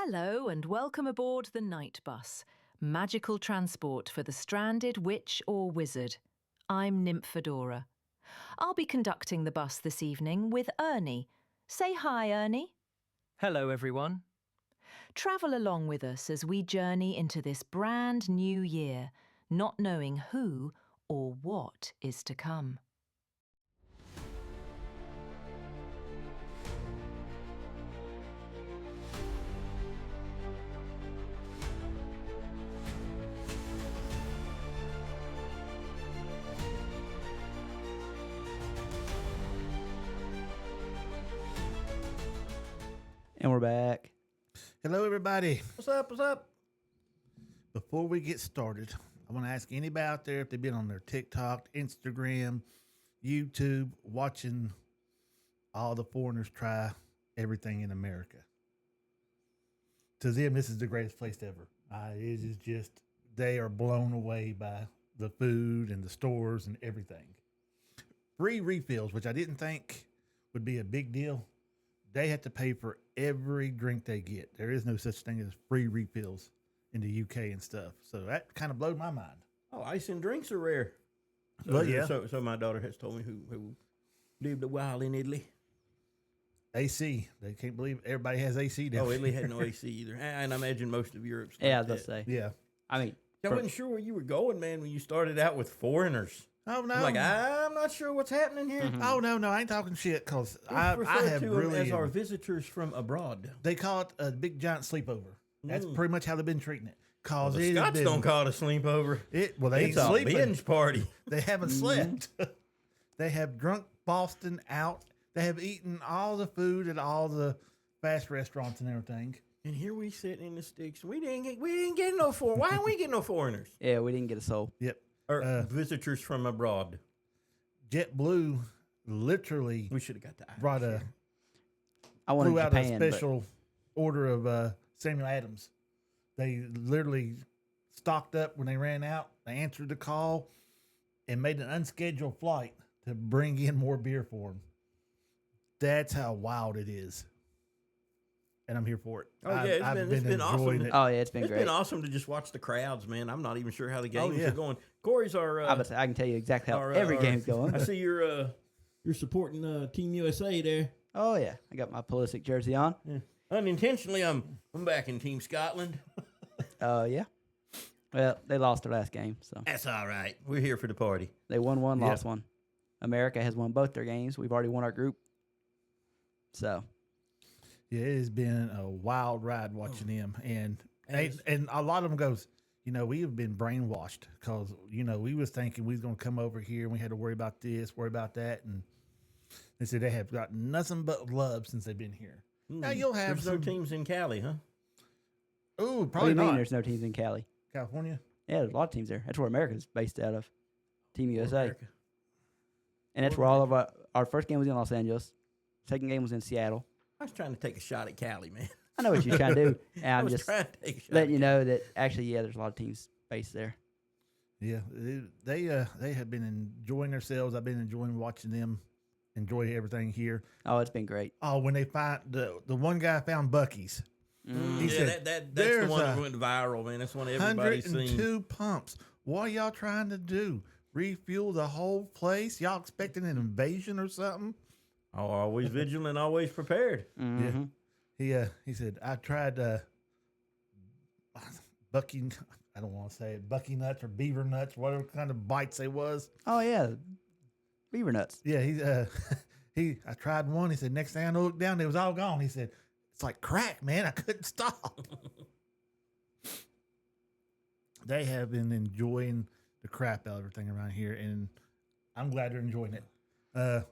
Hello and welcome aboard the Night Bus, magical transport for the stranded witch or wizard. I'm Nymphadora. I'll be conducting the bus this evening with Ernie. Say hi, Ernie. Hello, everyone. Travel along with us as we journey into this brand new year, not knowing who or what is to come. And we're back. Hello, everybody. What's up? What's up? Before we get started, I want to ask anybody out there if they've been on their TikTok, Instagram, YouTube, watching all the foreigners try everything in America. To them, this is the greatest place ever. It is just, they are blown away by the food and the stores and everything. Free refills, which I didn't think would be a big deal. They have to pay for every drink they get. There is no such thing as free refills in the UK and stuff. So that kind of blew my mind. Oh, ice and drinks are rare. So, Well, yeah. So my daughter has told me who lived a while in Italy. AC. They can't believe everybody has AC down Oh, there. Italy had no AC either. And I imagine most of Europe's Yeah, like let's that. say. Yeah. I mean, I wasn't sure where you were going, man, when you started out with foreigners. Oh, no. I'm like, I'm not sure what's happening here. Oh, no. I ain't talking shit because We I refer have to them really. as our visitors from abroad. They call it a big giant sleepover. That's pretty much how they've been treating it. Well, Cause the it has Scots been, don't call it a sleepover. Well, they It's ain't a sleeping. binge party. They haven't slept. They have drunk Boston out. They have eaten all the food at all the fast restaurants and everything. And here we sitting in the sticks. We didn't get no foreigners. Why didn't we get no foreigners? yeah, we didn't get a soul. Yep. Or visitors from abroad. JetBlue literally We should have got the Irish brought a here. I wanted flew out Japan, a special order of Samuel Adams. They literally stocked up when they ran out. They answered the call and made an unscheduled flight to bring in more beer for them. That's how wild it is. And I'm here for it. Oh, yeah, it's been awesome. enjoying but it. oh yeah, it's been It's great. been awesome to just watch the crowds, man. I'm not even sure how the games yeah. are going. Corey's our. I can tell you exactly how our, every our- game's going. I see you're supporting Team USA there. Oh yeah, I got my Pulisic jersey on. Yeah. Unintentionally, I'm back in Team Scotland. Yeah. Well, they lost their last game, so That's all right. We're here for the party. they won one, Yeah. lost one. America has won both their games. We've already won our group. So Yeah, it has been a wild ride watching them. And a lot of them goes, we have been brainwashed because, we was thinking we was going to come over here and we had to worry about this, worry about that. And they said they have got nothing but love since they've been here. Now you'll have There's no teams in Cali, huh? Oh, what do probably you mean not. there's no teams in Cali? California. Yeah, there's a lot of teams there. That's where America's based out of. Team USA. America. And that's where all of our first game was in Los Angeles. Second game was in Seattle. I was trying to take a shot at Cali, man. I know what you're trying to do. And I I'm was just trying to take a shot. letting you know that actually, yeah, there's a lot of teams based there. Yeah, they have been enjoying themselves. I've been enjoying watching them enjoy everything here. Oh, it's been great. Oh, when they find the one guy found Bucky's. He Yeah, said, that's the "There's one that a went viral, man. That's one everybody's seen. 102 pumps. What are y'all trying to do? Refuel the whole place? Y'all expecting an invasion or something?" Oh, always vigilant, always prepared. Mhm. He said, "I tried Bucky. I don't want to say it, Bucky nuts or beaver nuts, whatever kind of bites they was." Oh yeah, beaver nuts. Yeah, I tried one. He said, next thing I looked down, they was all gone. He said, "It's like crack, man. I couldn't stop." They have been enjoying the crap out of everything around here, and I'm glad they're enjoying it.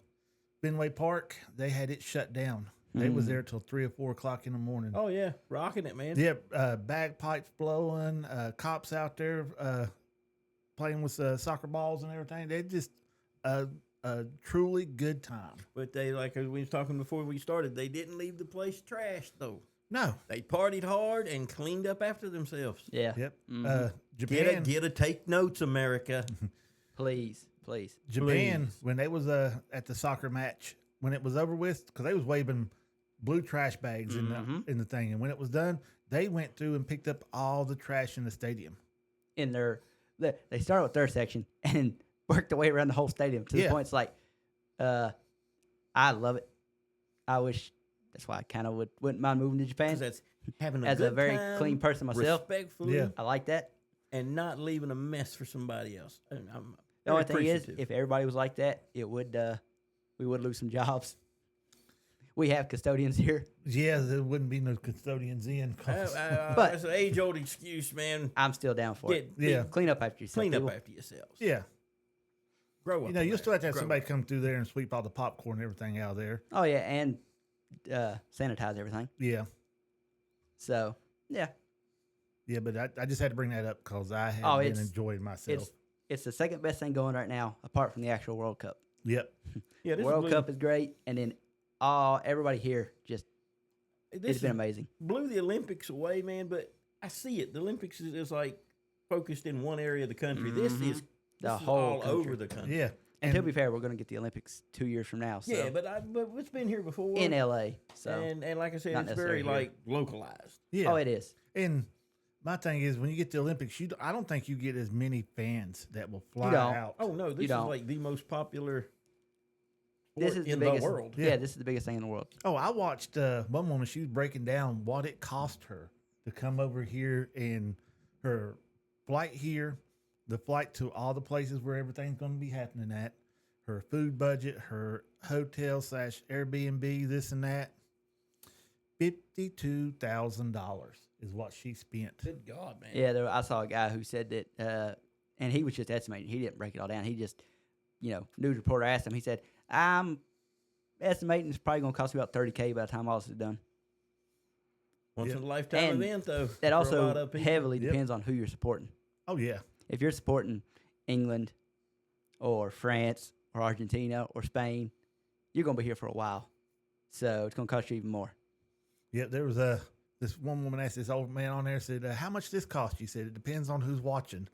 Fenway Park, they had it shut down. They was there till 3 or 4 o'clock in the morning. Oh yeah, rocking it, man. Yeah, bagpipes blowing, cops out there playing with soccer balls and everything. They just a truly good time. But they, like we was talking before we started, they didn't leave the place trashed though. No. They partied hard and cleaned up after themselves. Yeah. Yep. Mhm. Japan. Take notes, America. Please. Japan, Please. when they was at the soccer match, when it was over with, because they was waving blue trash bags in the thing. And when it was done, they went through and picked up all the trash in the stadium. In they started with their section and worked their way around the whole stadium to the Yeah. point it's like, I love it. I wish that's why I kind of wouldn't mind moving to Japan. 'Cause that's having a As a good very time, clean person myself. respectfully, Yeah. I like that. and not leaving a mess for somebody else. And I'm The only very thing is, appreciative. if everybody was like that, it would we would lose some jobs. We have custodians here. Yeah, there wouldn't be no custodians in. 'Cause- But- that's an age-old excuse, man. I'm still down for it. Yeah. Clean up after yourself. Clean up people. after yourselves. yeah. Grow up. You know, you'll man. still have to have Grow somebody up. come through there and sweep all the popcorn and everything out of there. Oh yeah, and sanitize everything. Yeah. So yeah, Yeah, but I just had to bring that up because I have Oh, been it's- enjoying myself. it's the second best thing going right now, apart from the actual World Cup. Yep. Yeah, this World blew, Cup is great, and then everybody here just This it's been amazing. blew the Olympics away, man. But I see it. The Olympics is like focused in one area of the country. This Mhm. is The this is whole all country. over the country. Yeah. And, to be fair, we're going to get the Olympics 2 years from now. So Yeah, but it's been here before. in LA. So and like I said, not it's very necessarily like localized. yeah. oh, it is. And my thing is, when you get to the Olympics, I don't think you get as many fans that will fly don't. out. Oh no, this is don't. like the most popular This sport is the in biggest the world. Yeah. This is the biggest thing in the world. Oh, I watched one woman. She was breaking down what it cost her to come over here and her flight here, the flight to all the places where everything's going to be happening at, her food budget, her hotel / Airbnb, this and that. $52,000 is what she spent. Good God, man. Yeah, I saw a guy who said that, and he was just estimating. He didn't break it all down. He just, news reporter asked him. He said, "I'm estimating it's probably going to cost me about $30K by the time all this is done." Once Yeah. in a lifetime And event, though. That for a lot also of people. heavily Yep. depends on who you're supporting. Oh yeah, If you're supporting England or France or Argentina or Spain, you're going to be here for a while. So it's going to cost you even more. yeah. There was this one woman asked this old man on there, said, "How much this cost?" She said, "It depends on who's watching."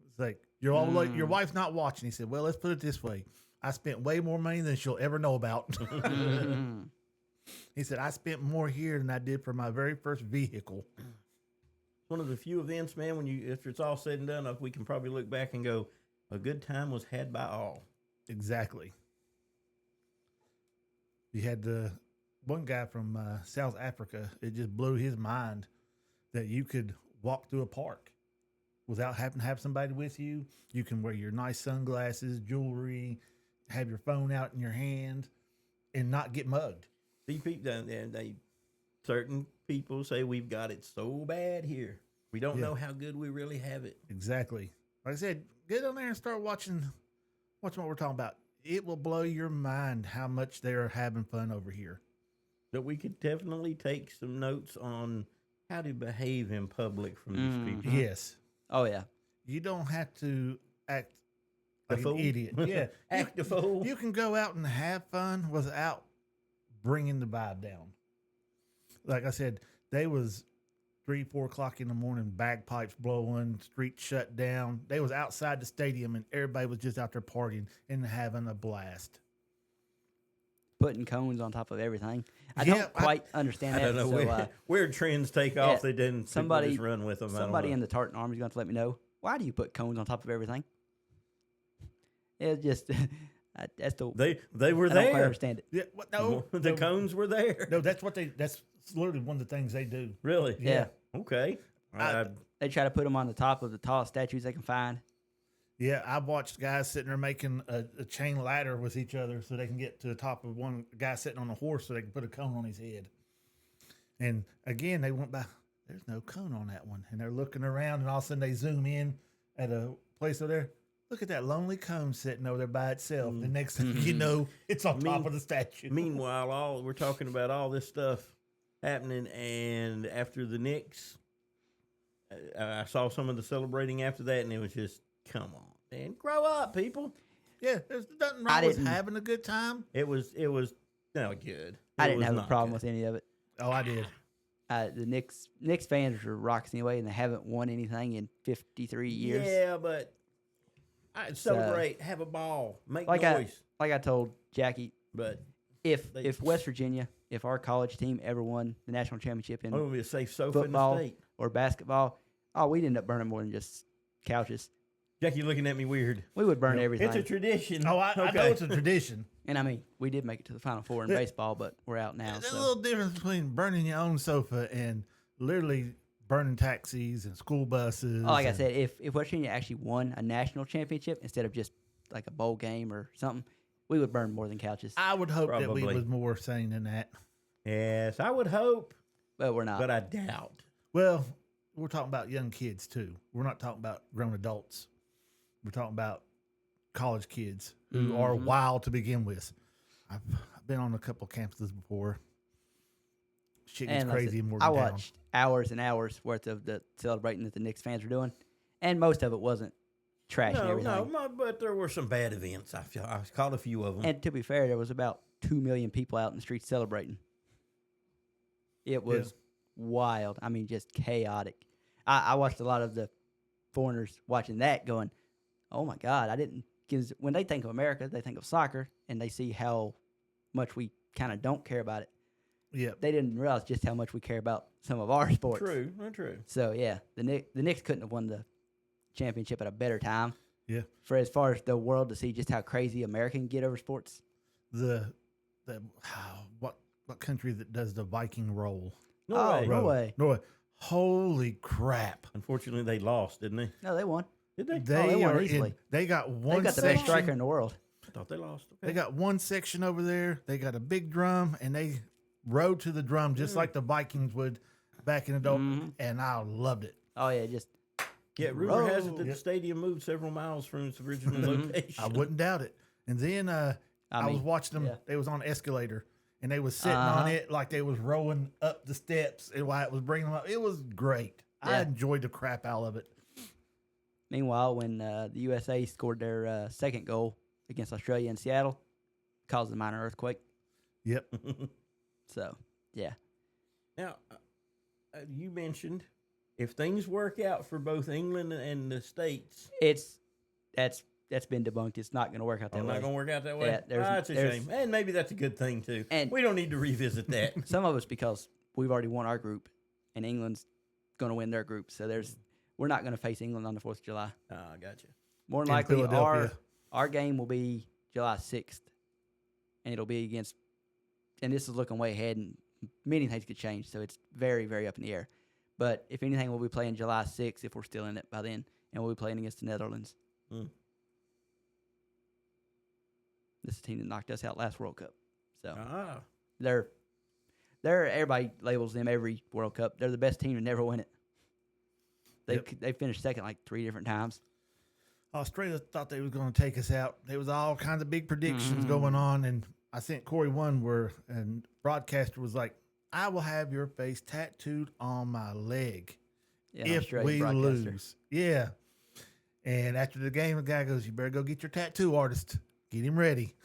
It's like your wife's not watching. He said, "Well, let's put it this way: I spent way more money than she'll ever know about." Mhm. He said, "I spent more here than I did for my very first vehicle." One of the few events, man, after it's all said and done, we can probably look back and go, a good time was had by all. Exactly. You had the one guy from South Africa. It just blew his mind that you could walk through a park without having to have somebody with you. You can wear your nice sunglasses, jewelry, have your phone out in your hand, and not get mugged. These people, certain people say we've got it so bad here. We don't Yeah. know how good we really have it. Exactly. Like I said, get on there and start watching what we're talking about. It will blow your mind how much they're having fun over here. That we could definitely take some notes on how to behave in public from these Mhm. people. Yes. Oh, yeah. You don't have to act A like an fool? idiot. Yeah. Act a fool. You can go out and have fun without bringing the vibe down. Like I said, they was 3-4 o'clock in the morning, bagpipes blowing, streets shut down. They was outside the stadium and everybody was just out there partying and having a blast. Putting cones on top of everything. I Yeah, don't quite understand I that. don't know So, where trends take off. yeah, They didn't. somebody- Just run with them. somebody in the Tartan Army is going to let me know. Why do you put cones on top of everything? It's just, that's the, they were I don't quite there. understand it. Yeah, what, no, The no, cones were there. no, that's literally one of the things they do. Really? Yeah. Okay. They try to put them on the top of the tallest statues they can find. Yeah, I've watched guys sitting there making a chain ladder with each other so they can get to the top of one guy sitting on a horse so they can put a cone on his head. And again, they went by, there's no cone on that one. And they're looking around and all of a sudden they zoom in at a place over there. Look at that lonely cone sitting over there by itself. The next thing you know, it's on top of the statue. Meanwhile, we're talking about all this stuff happening, and after the Knicks, I saw some of the celebrating after that, and it was just, come on, man, grow up, people. Yeah, there's nothing I wrong with didn't- having a good time. It was not good. I didn't have a problem with any of it. Oh, I did. The Knicks fans are rocks anyway, and they haven't won anything in 53 years. Yeah, but I celebrate, have a ball, make Like noise. I told Jackie, But if West Virginia, if our college team ever won the national championship in Oh, it'll be a safe sofa football in the state. or basketball, we'd end up burning more than just couches. Jackie looking at me weird. We would burn everything. It's a tradition. Oh, I know Okay. it's a tradition. And I mean, we did make it to the Final Four in baseball, but we're out now. There's a So little difference between burning your own sofa and literally burning taxis and school buses. like I and- said, if West Virginia actually won a national championship instead of just like a bowl game or something, we would burn more than couches. I would hope that we Probably. was more sane than that. Yes, I would hope, But we're not. but I doubt. Well, we're talking about young kids too. We're not talking about grown adults. We're talking about college kids who are Mhm. wild to begin with. I've been on a couple campuses before. Shit gets And like I crazy said, in I Morgantown. watched hours and hours worth of the celebrating that the Knicks fans were doing, and most of it wasn't trash and No, everything. but there were some bad events. I caught a few of them. And to be fair, there was about 2 million people out in the streets celebrating. It was wild. I mean, just chaotic. I watched a lot of the foreigners watching that going, oh my God, I didn't. Because when they think of America, they think of soccer, and they see how much we kind of don't care about it. Yep. They didn't realize just how much we care about some of our sports. True, not true. So, yeah, the Knicks couldn't have won the championship at a better time. Yeah. For as far as the world to see just how crazy America can get over sports. The what country that does the Viking roll? Norway. Norway. Norway. Holy crap! Unfortunately, they lost, didn't they? No, they won. Did they? they won are easily. they got one. They've got the section, best striker in the world. I thought they lost. Okay. They got one section over there. They got a big drum, and they rode to the drum just like the Vikings would back in the day. Mhm. And I loved it. Oh, yeah, just Yeah, rumor has it Roll. that the stadium moved several miles from its original location. I wouldn't doubt it. And then I was mean, watching them. yeah. They was on an escalator, and they was sitting on Uh-huh. it like they was rolling up the steps, and while it was bringing them up, it was great. I Yeah. enjoyed the crap out of it. meanwhile, when the USA scored their second goal against Australia in Seattle, caused a minor earthquake. Yep. So, yeah. Now, you mentioned if things work out for both England and the States, That's been debunked. It's not going to work out that it's way. not going to work out that way. Yeah, That's a there's- shame. And maybe that's a good thing, too. And- We don't need to revisit that. Some of us because we've already won our group, and England's going to win their group. So we're not going to face England on the 4th of July. I got you. More than In likely, Philadelphia. our game will be July 6th, and it'll be against. And this is looking way ahead, and many things could change, so it's very, very up in the air. But if anything, we'll be playing July 6th if we're still in it by then, and we'll be playing against the Netherlands. Hmm. This is the team that knocked us out last World Cup. So Ah, they're everybody labels them every World Cup. They're the best team to never win it. They finished second like 3 different times. Australia thought they was going to take us out. There was all kinds of big predictions Mhm. going on, and I sent Corey one where and broadcaster was like, "I will have your face tattooed on my leg Yeah, if Australian we broadcaster. lose." Yeah. And after the game, the guy goes, "You better go get your tattoo artist. Get him ready."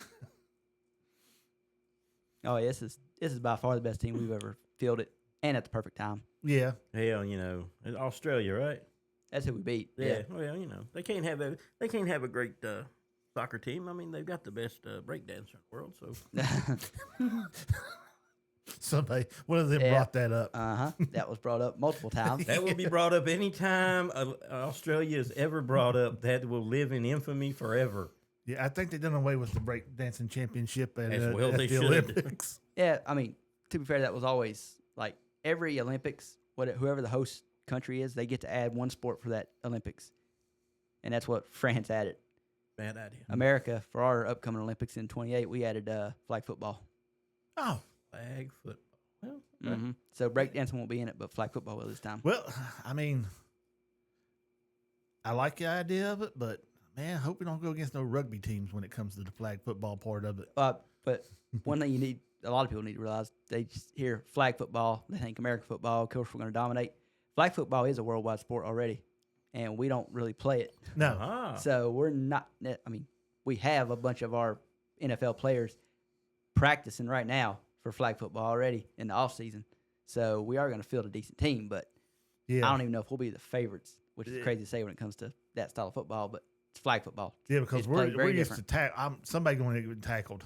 Oh, yeah, this is by far the best team we've ever fielded, and at the perfect time. Yeah. hell, it's Australia, right? That's who we beat. Yeah. Well, they can't have a great soccer team. I mean, they've got the best breakdancer in the world. So Somebody, one of them Yeah. brought that up. That was brought up multiple times. that will be brought up anytime Australia is ever brought up. That will live in infamy forever. Yeah, I think they done away with the breakdancing championship at, As well at they the should. Olympics. Yeah, I mean, to be fair, that was always like every Olympics. Whoever the host country is, they get to add one sport for that Olympics, and that's what France added. Bad idea. America, for our upcoming Olympics in 28, we added flag football. Oh, Flag football. Well, Mm-hmm. So breakdancing won't be in it, but flag football will this time. well, I mean, I like the idea of it, but man, I hope we don't go against no rugby teams when it comes to the flag football part of it. But one thing a lot of people need to realize, they just hear flag football, they think American football, of course we're going to dominate. Flag football is a worldwide sport already, and we don't really play it. No, ah, So we're not. I mean, we have a bunch of our NFL players practicing right now for flag football already in the off season. So we are going to field a decent team, but yeah, I don't even know if we'll be the favorites, which is Yeah. crazy to say when it comes to that style of football. But it's flag football. yeah, because it's we're played very used to different. tackle. Somebody going to get tackled.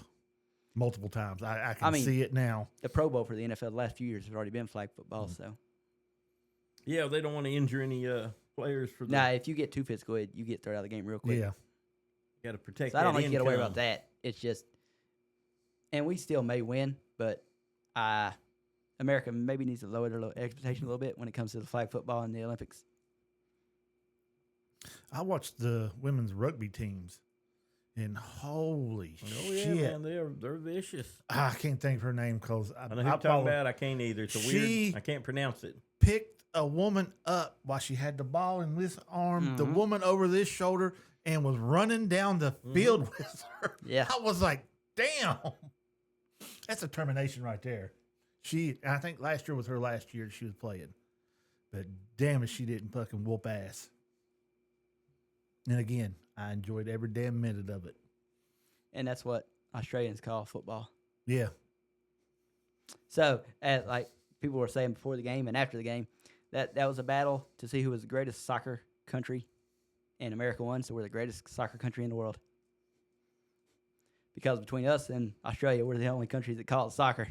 multiple times. I can mean- see it now. The Pro Bowl for the NFL the last few years has already been flag football. Mm. So Yeah, they don't want to injure any players for the. now, if you get too physical, you get thrown out of the game real quick. Yeah. Got to protect. So I don't that think you get away about income. that. It's just, and we still may win, but America maybe needs to lower their expectation a little bit when it comes to the flag football and the Olympics. I watched the women's rugby teams, and holy Oh yeah, shit. man, they're vicious. I can't think of her name because I know who you're talking about. I can't either. It's a weird. I can't pronounce it. picked a woman up while she had the ball in this arm, the Mhm. woman over this shoulder, and was running down the field with her. Yeah. I was like, damn. That's determination right there. I think last year was her last year she was playing. But damn it, she didn't fucking whoop ass. And again, I enjoyed every damn minute of it. And that's what Australians call football. Yeah. So, like people were saying before the game and after the game, that was a battle to see who was the greatest soccer country, and America won. So we're the greatest soccer country in the world. Because between us and Australia, we're the only country that calls it soccer.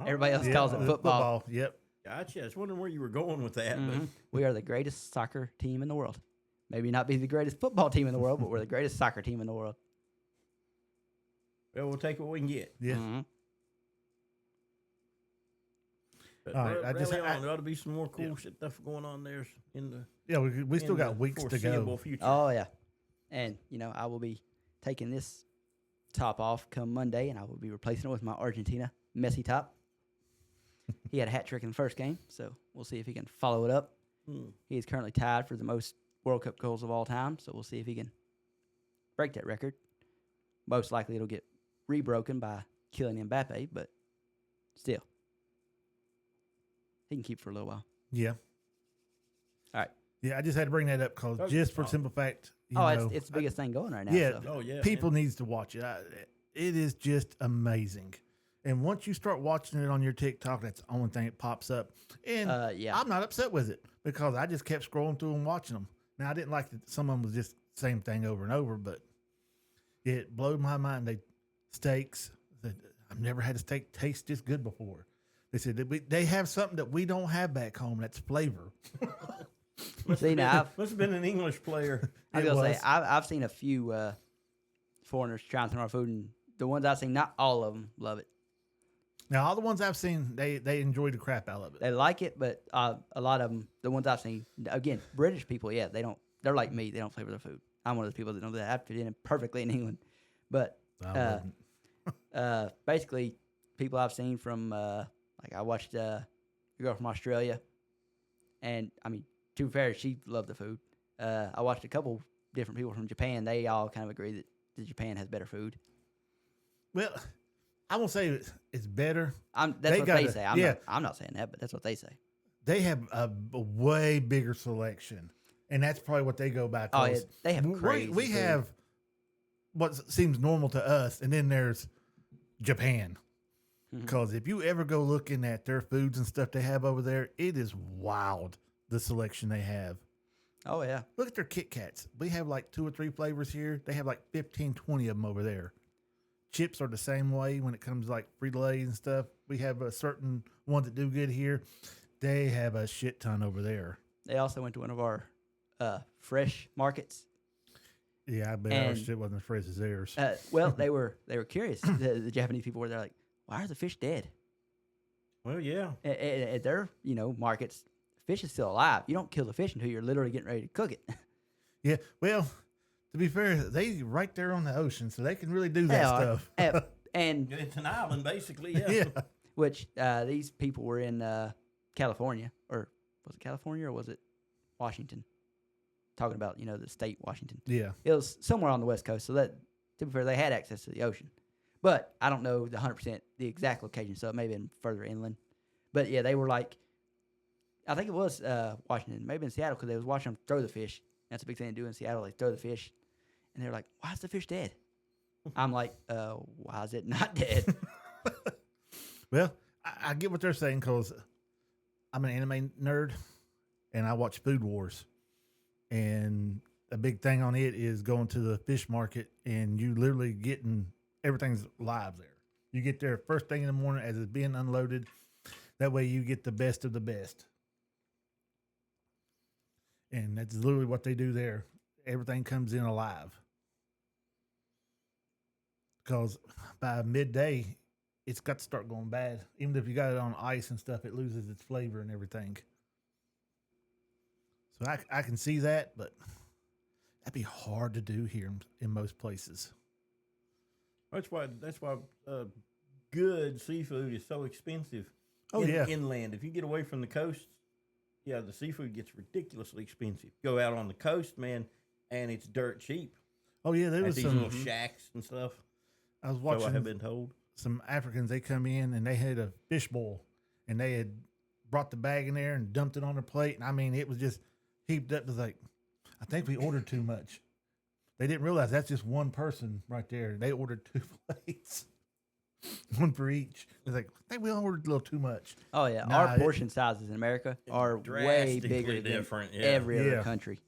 Everybody else Yeah, calls it football. Yep. Gotcha. I was wondering where you were going with that. Mhm. We are the greatest soccer team in the world. Maybe not be the greatest football team in the world, but we're the greatest soccer team in the world. Well, we'll take what we can get. Yeah. Mhm. But All right, I rally just- on. I- There ought to be some more cool stuff going on there in the. Yeah, we still in got the weeks to foreseeable go. Future. Oh yeah, and I will be taking this top off come Monday, and I will be replacing it with my Argentina Messi top. He had a hat trick in the first game, so we'll see if he can follow it up. Hmm. He is currently tied for the most World Cup goals of all time, so we'll see if he can break that record. Most likely, it'll get rebroken by Kylian Mbappe, but still, he can keep for a little while. Yeah. All right. Yeah, I just had to bring that up because Oh, just for oh. simple fact, you Oh, know, it's the biggest thing going right now. yeah, so. Oh yeah. people needs to watch it. It is just amazing. And once you start watching it on your TikTok, that's the only thing that pops up. And Yeah. I'm not upset with it because I just kept scrolling through and watching them. Now, I didn't like that some of them was just the same thing over and over, but it blew my mind. Steaks, I've never had a steak taste this good before. They said that they have something that we don't have back home. That's flavor. See, now Must have been an English player. I was It gonna was. say I've seen a few foreigners trying some of our food, and the ones I've seen, not all of them love it. Now, all the ones I've seen, they enjoy the crap out of it. They like it, but a lot of them, the ones I've seen, again, British people, yeah, they don't. They're like me; they don't flavor their food. I'm one of those people that know that. I fit in perfectly in England, but I wouldn't. basically, people I've seen from like I watched a girl from Australia, and I mean, to be fair, she loved the food. I watched a couple different people from Japan. They all kind of agree that Japan has better food. Well, I won't say it's better. That's They what they gotta- say. yeah. I'm not saying that, but that's what they say. They have a way bigger selection, and that's probably what they go by. Oh, yeah, 'cause they have crazy we food. have what seems normal to us, and then there's Japan. Mhm. Because if you ever go looking at their foods and stuff they have over there, it is wild the selection they have. Oh yeah, Look at their Kit Kats. We have like 2 or 3 flavors here. They have like 15, 20 of them over there. Chips are the same way when it comes to like Frito-Lay and stuff. We have a certain ones that do good here. They have a shit ton over there. they also went to one of our fresh markets. Yeah, I bet our And- shit wasn't as fresh as theirs. Well, they were curious. The Japanese people were there like, why are the fish dead? Well, yeah. At their markets, fish is still alive. You don't kill the fish until you're literally getting ready to cook it. Yeah, well, to be fair, they right there on the ocean, so they can really do They that are. stuff. And It's an island, basically. Yeah. Yeah. which these people were in California, or was it California or was it Washington? Talking about the state Washington. Yeah. It was somewhere on the West Coast, so that to be fair, they had access to the ocean. But I don't know the 100% the exact location, so it may have been further inland. But yeah, they were like, I think it was Washington, maybe in Seattle, because they was watching them throw the fish. That's a big thing to do in Seattle. They throw the fish, and they're like, "Why is the fish dead?" I'm like, "Why is it not dead?" Well, I get what they're saying because I'm an anime nerd and I watch Food Wars. And a big thing on it is going to the fish market and you literally getting everything's live there. You get there first thing in the morning as it's being unloaded. That way you get the best of the best. And that's literally what they do there. Everything comes in alive. Because by midday, it's got to start going bad. Even if you got it on ice and stuff, it loses its flavor and everything. So I can see that, but that'd be hard to do here in most places. That's why good seafood is so expensive. Oh, yeah. Inland. If you get away from the coast, yeah, the seafood gets ridiculously expensive. Go out on the coast, man, and it's dirt cheap. Oh, yeah, there At was these some. little shacks and stuff. I was So I watching have been told. some Africans. They come in and they had a fish boil, and they had brought the bag in there and dumped it on their plate. And I mean, it was just heaped up. It was like, I think we ordered too much. They didn't realize that's just one person right there. They ordered 2 plates, one for each. It's like, I think we all ordered a little too much. Oh yeah, Nah, our portion sizes in America are way Drastically bigger than different, yeah. every other Yeah. country.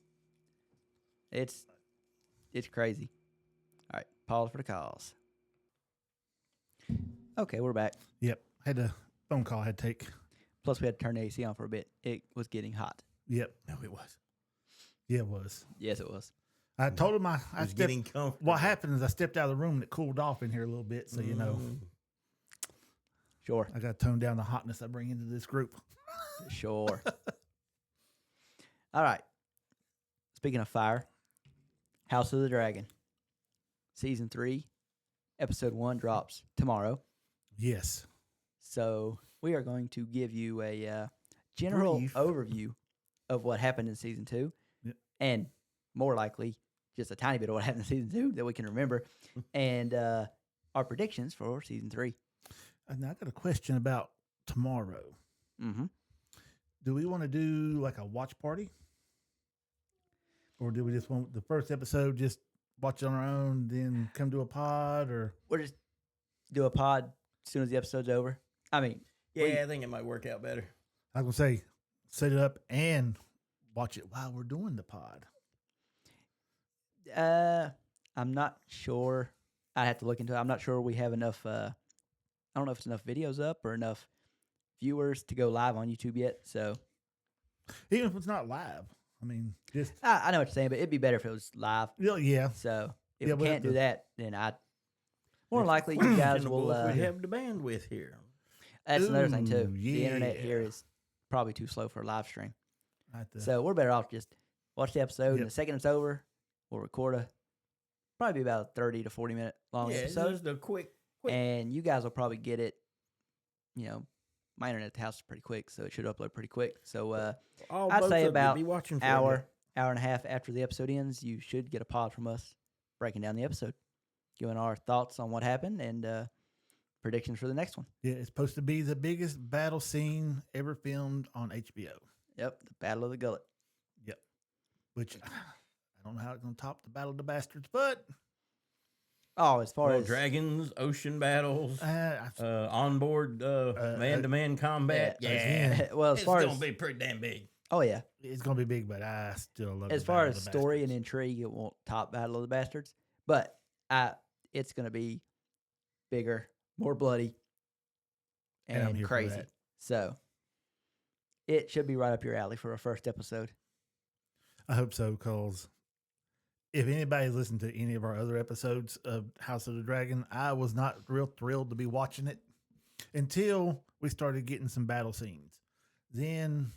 It's crazy. All right, pause for the calls. Okay, we're back. Yep, had a phone call I had to take. Plus, we had to turn the AC on for a bit. It was getting hot. Yep, No, it was. yeah, it was. Yes, it was. I told him It was getting comfortable. What happened is I stepped out of the room and it cooled off in here a little bit. So, you know, Sure, I got to tone down the hotness I bring into this group. sure. All right. Speaking of fire, House of the Dragon, season 3, episode 1 drops tomorrow. Yes. So we are going to give you a general Brief. overview of what happened in season 2, Yep. and more likely just a tiny bit of what happened in season 2 that we can remember, and our predictions for season 3. And I got a question about tomorrow. Mm-hmm. Do we want to do like a watch party? Or do we just want the first episode, just watch it on our own, then come to a pod? Or We'll just do a pod as soon as the episode's over. I mean, Yeah, I think it might work out better. I was going to say, set it up and watch it while we're doing the pod. I'm not sure. I'd have to look into it. I'm not sure we have enough. I don't know if it's enough videos up or enough viewers to go live on YouTube yet. So Even if it's not live. I mean, just, I know what you're saying, but it'd be better if it was live. yeah. So if Yeah, we we'll can't have do to- that, then more likely you guys will. If we have the bandwidth here. That's another thing too. Ooh, The internet here yeah. is probably too slow for a live stream. I have to- So we're better off just watch the episode. And Yep. the second it's over, we'll record probably about a 30 to 40 minute long Yeah, it's episode. just a quick. And you guys will probably get it. You know, my internet at the house is pretty quick, so it should upload pretty quick. So All I'd both say of you about be watching for hour and a half after the episode ends, you should get a pod from us breaking down the episode, giving our thoughts on what happened and predictions for the next one. Yeah, it's supposed to be the biggest battle scene ever filmed on HBO, Yep, the Battle of the Gullet. which I don't know how it's going to top the Battle of the Bastards, but Oh, as far Well, as dragons, ocean battles, onboard man-to-man combat. yeah. well, as It's far gonna as be pretty damn big. oh yeah, it's going to be big, but I still love as the far Battle as of the story and Bastards. intrigue, it won't top Battle of the Bastards, but it's going to be bigger, more bloody, And I'm and here for crazy. that. So it should be right up your alley for a first episode. I hope so, because if anybody's listened to any of our other episodes of House of the Dragon, I was not real thrilled to be watching it until we started getting some battle scenes. Then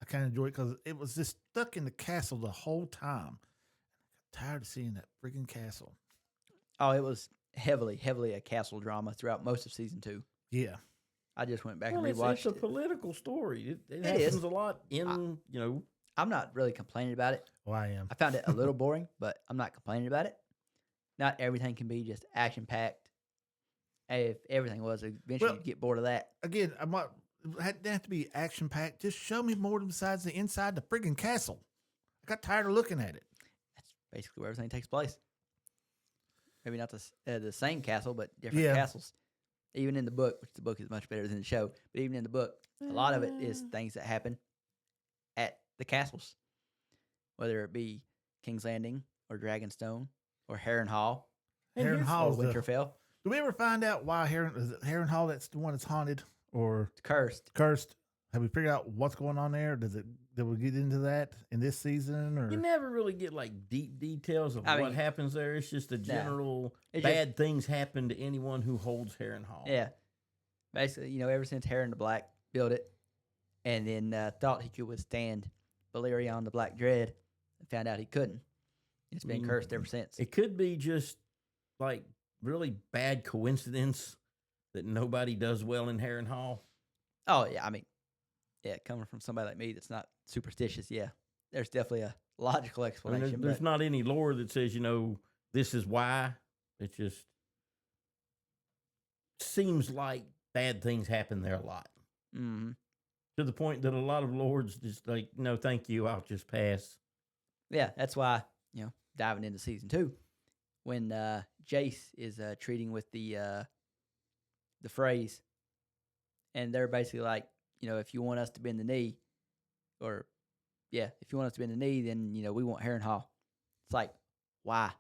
I kind of enjoyed it because it was just stuck in the castle the whole time. I got tired of seeing that freaking castle. Oh, it was heavily a castle drama throughout most of season 2. Yeah. I just went back Well, and it's rewatched a it. political story. It It is. happens a lot in, I'm not really complaining about it. Well, I am. I found it a little boring, but I'm not complaining about it. Not everything can be just action packed. If everything was, eventually Well- you'd get bored of that. Again, I'm not. It didn't have to be action packed. Just show me more besides the inside the friggin' castle. I got tired of looking at it. That's basically where everything takes place. Maybe not the same castle, but different Yeah. castles. Even in the book, which the book is much better than the show, but even in the book, a lot of it is things that happen at the castles, whether it be King's Landing or Dragonstone or Harrenhal And Heron here's- or Hall's the, Winterfell. Do we ever find out why Heron Hall? That's the one that's haunted or It's cursed. cursed. Have we figured out what's going on there? Did we get into that in this season or? You never really get like deep details of I what mean, happens there. It's just a general It's bad things happen to anyone who holds Heron Hall. Yeah. Basically, ever since Heron the Black built it and then thought he could withstand Balerion the Black Dread and found out he couldn't. It's been cursed ever since. It could be just like really bad coincidence that nobody does well in Heron Hall. Oh, yeah. I mean, coming from somebody like me that's not superstitious, there's definitely a logical I mean, explanation. there's but not any lore that says, this is why. It just seems like bad things happen there a lot. Mhm. To the point that a lot of lords just like, no, thank you, I'll just pass. Yeah, that's why, diving into season 2, when Jace is treating with the phrase, and they're basically like, if you want us to bend the knee, if you want us to bend the knee, then, we want Heron Hall. It's like, why?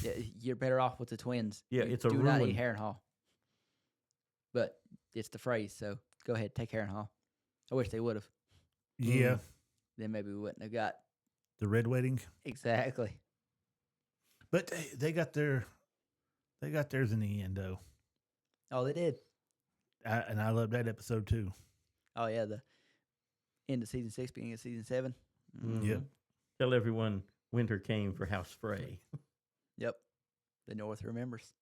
Yeah, you're better off with the twins. Yeah, You it's a do not ruin. need Heron Hall. But it's the phrase, so go ahead, take Heron Hall. I wish they would have. Yeah, Then maybe we wouldn't have got the Red Wedding. exactly. But they got theirs in the end though, Oh, they did. and I love that episode too. Oh yeah, the end of season 6, beginning of season 7. Yep. Tell everyone winter came for House Frey. Yep. The North remembers.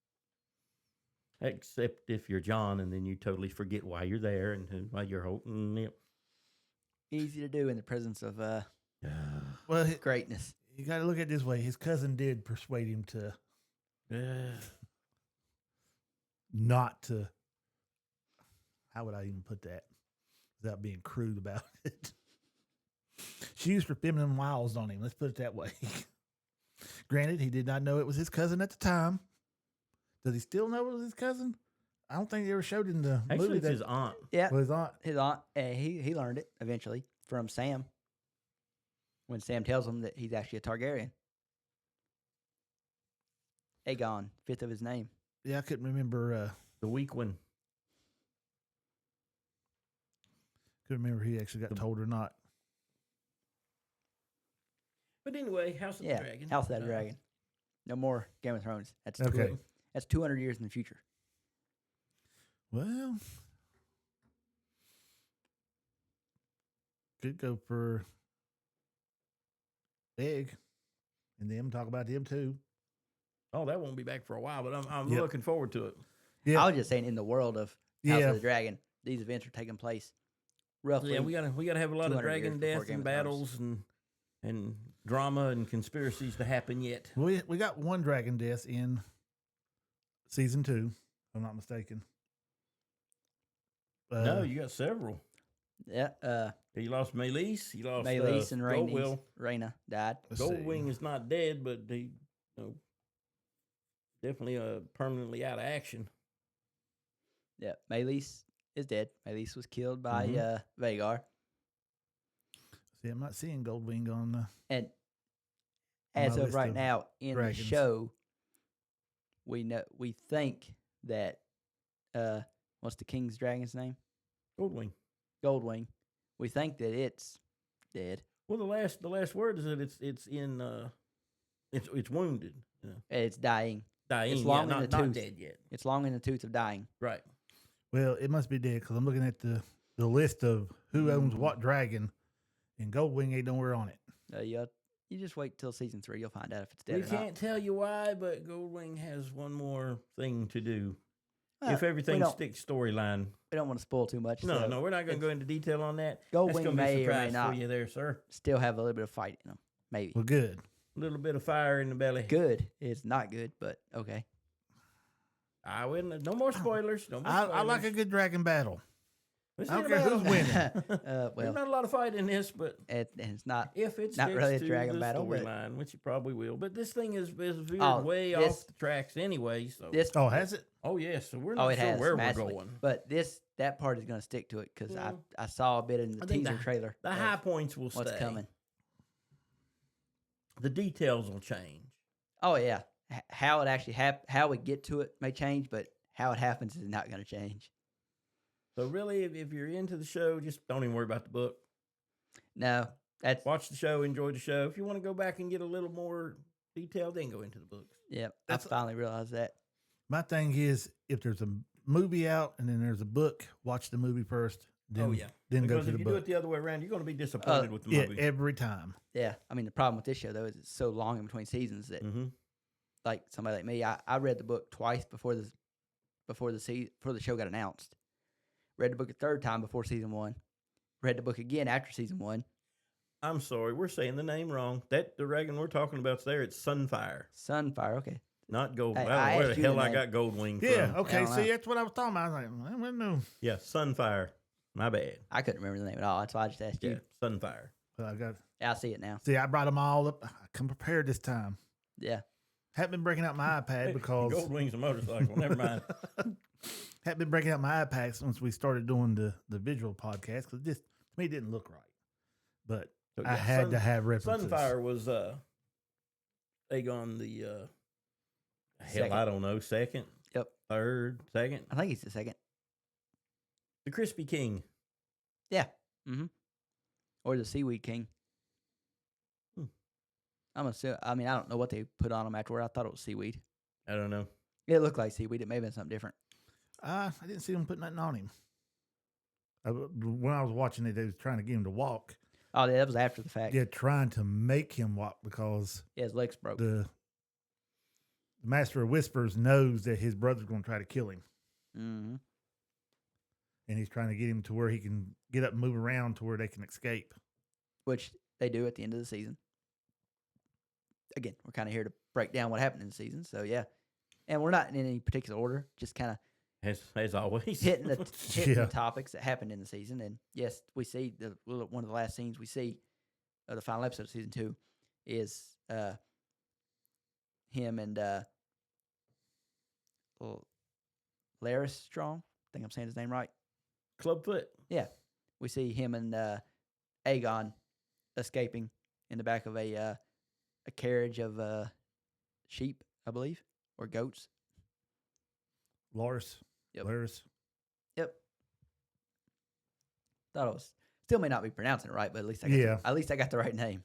Except if you're John and then you totally forget why you're there and why you're holding it. Easy to do in the presence of Well, greatness. you got to look at it this way: his cousin did persuade him to not to. How would I even put that without being crude about it? She used her feminine wiles on him. Let's put it that way. Granted, he did not know it was his cousin at the time. Does he still know it was his cousin? I don't think they ever showed in the Actually, movie it's that his aunt. Yeah. was his aunt. His aunt, he learned it eventually from Sam. When Sam tells him that he's actually a Targaryen. Aegon, 5th of his name. Yeah, I couldn't remember. The weak one. Couldn't remember if he actually got told or not. But anyway, House of the Dragon. House of the Dragon. No more Game of Thrones. That's Okay. That's 200 years in the future. Well, could go for Egg and them. Talk about them too. Oh, that won't be back for a while, but I'm Yep. looking forward to it. Yeah. I was just saying, in the world of House Yeah. of the Dragon, these events are taking place roughly. Yeah, we gotta have a lot of 200 years dragon before death Game and of battles and drama and conspiracies to happen yet. We got one dragon death in season 2, if I'm not mistaken. No, you got several. Yeah. You lost Maelys. You lost Maelys and Goldwell. Rhaena died. let's see. Goldwing is not dead, but he definitely permanently out of action. Yeah. Maelys is dead. Maelys was killed by Mhm. Vhagar. See, I'm not seeing Goldwing on the. And On as my of list right of now in dragons. the show, we think that what's the king's dragon's name? Goldwing. Goldwing. We think that it's dead. Well, the last word is that it's in it's wounded, It's dying. dying. It's long in not, the not tooth. dead yet. It's long in the tooth of dying. Right. Well, it must be dead because I'm looking at the list of who owns Mm-hmm. what dragon, and Goldwing ain't nowhere on it. You just wait till season 3. You'll find out if it's dead We or not. can't tell you why, but Goldwing has one more thing to do. Uh, If everything we don't- sticks storyline. We don't want to spoil too much. No, so no, we're not going to go into detail on that. That's Goldwing going to be may a or may surprise not for you there, sir. still have a little bit of fight in him. Maybe. Well, good. A little bit of fire in the belly. Good. It's not good, but okay. I wouldn't. No more spoilers. No more I like a spoilers. good dragon battle. It's I don't not care about- who's winning. There's Well, not a lot of fight in this, but it's not. if it's Not really a dragon battle, but- storyline, which it probably will. But this thing is veered Oh, way this- off the tracks anyway. So This. Oh, has it? oh yes, so we're Oh, not it sure has where massively. we're going. But that part is going to stick to it because Well, I saw a bit in the I think teaser trailer. The of high points will what's stay. coming. The details will change. Oh yeah, how it actually how we get to it may change, but how it happens is not going to change. So really, if you're into the show, just don't even worry about the book. No, that's Watch the show, enjoy the show. If you want to go back and get a little more detail, then go into the books. yeah. That's- I finally realized that. My thing is, if there's a movie out and then there's a book, watch the movie first. Then, then go Because to if the you book. do it the other way around, you're going to be disappointed with the Yeah, movie. every time. Yeah, I mean the problem with this show though is it's so long in between seasons that Mm-hmm. like somebody like me, I read the book twice before the show got announced. Read the book a third time before season 1. Read the book again after season 1. I'm sorry, we're saying the name wrong. That dragon we're talking about's there. It's Sunfire, Sunfire, okay. not Gold. Hey, I don't know I where asked the you hell the I name. got Gold Wing Yeah, from. okay. I don't See, know. that's what I was talking about. I was like, well, no. Yeah, Sunfire. My bad. I couldn't remember the name at all. That's why I just asked Yeah, you. Sunfire. I got. Yeah, I see it now. See, I brought them all up. I come prepared this time. Yeah. Haven't been breaking out my iPad because Gold Wing's a motorcycle. Never mind. haven't been breaking out my iPad since we started doing the visual podcast because this to me didn't look right. But So, I yeah, had to have references. Sunfire was Aegon the hell Second. I don't know, second, Yep. third, second, I think he's the second. the Crispy King. Yeah. Mm-hmm. Or the Seaweed King. Hmm. I mean, I don't know what they put on him afterward. I thought it was seaweed. I don't know. It looked like seaweed. It may have been something different. I didn't see them put nothing on him. When I was watching it, they was trying to get him to walk. Oh, yeah, that was after the fact. Yeah, trying to make him walk because Yeah, his legs broke. the Master of Whispers knows that his brother's going to try to kill him, Mm-hmm. and he's trying to get him to where he can get up and move around to where they can escape. Which they do at the end of the season. Again, we're kind of here to break down what happened in the season. So, yeah. And we're not in any particular order, just kind of As always. hitting the Yeah. topics that happened in the season. And yes, we see one of the last scenes we see of the final episode of season 2 is him and Laris Strong. I think I'm saying his name right. Clubfoot. We see him and Aegon escaping in the back of a carriage of sheep, I believe, or goats. Loris, Yep. Laris. Yep. Thought it was still may not be pronouncing it right, but at least I got the right name.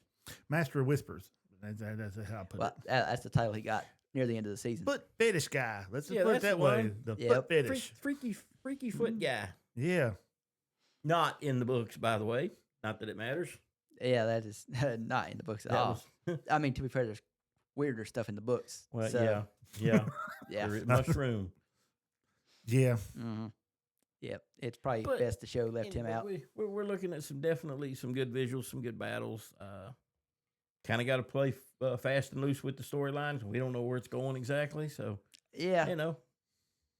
Master of Whispers. That's how I put Well, it. that's the title he got near the end of the season. Foot fetish guy. Let's just Yeah, put it that's that the way. one. The Yep. foot fetish. Freaky foot guy. Yeah. Not in the books, by the way. Not that it matters. Yeah, that is not in the books at That all. was- I mean, to be fair, there's weirder stuff in the books. well, so, yeah. yeah. There is mushroom. Yeah. Mm-hmm. Yep. It's probably But best the show left him Anyway, out. We're looking at definitely some good visuals, some good battles. Kind of got to play fast and loose with the storylines. We don't know where it's going exactly, so Yeah.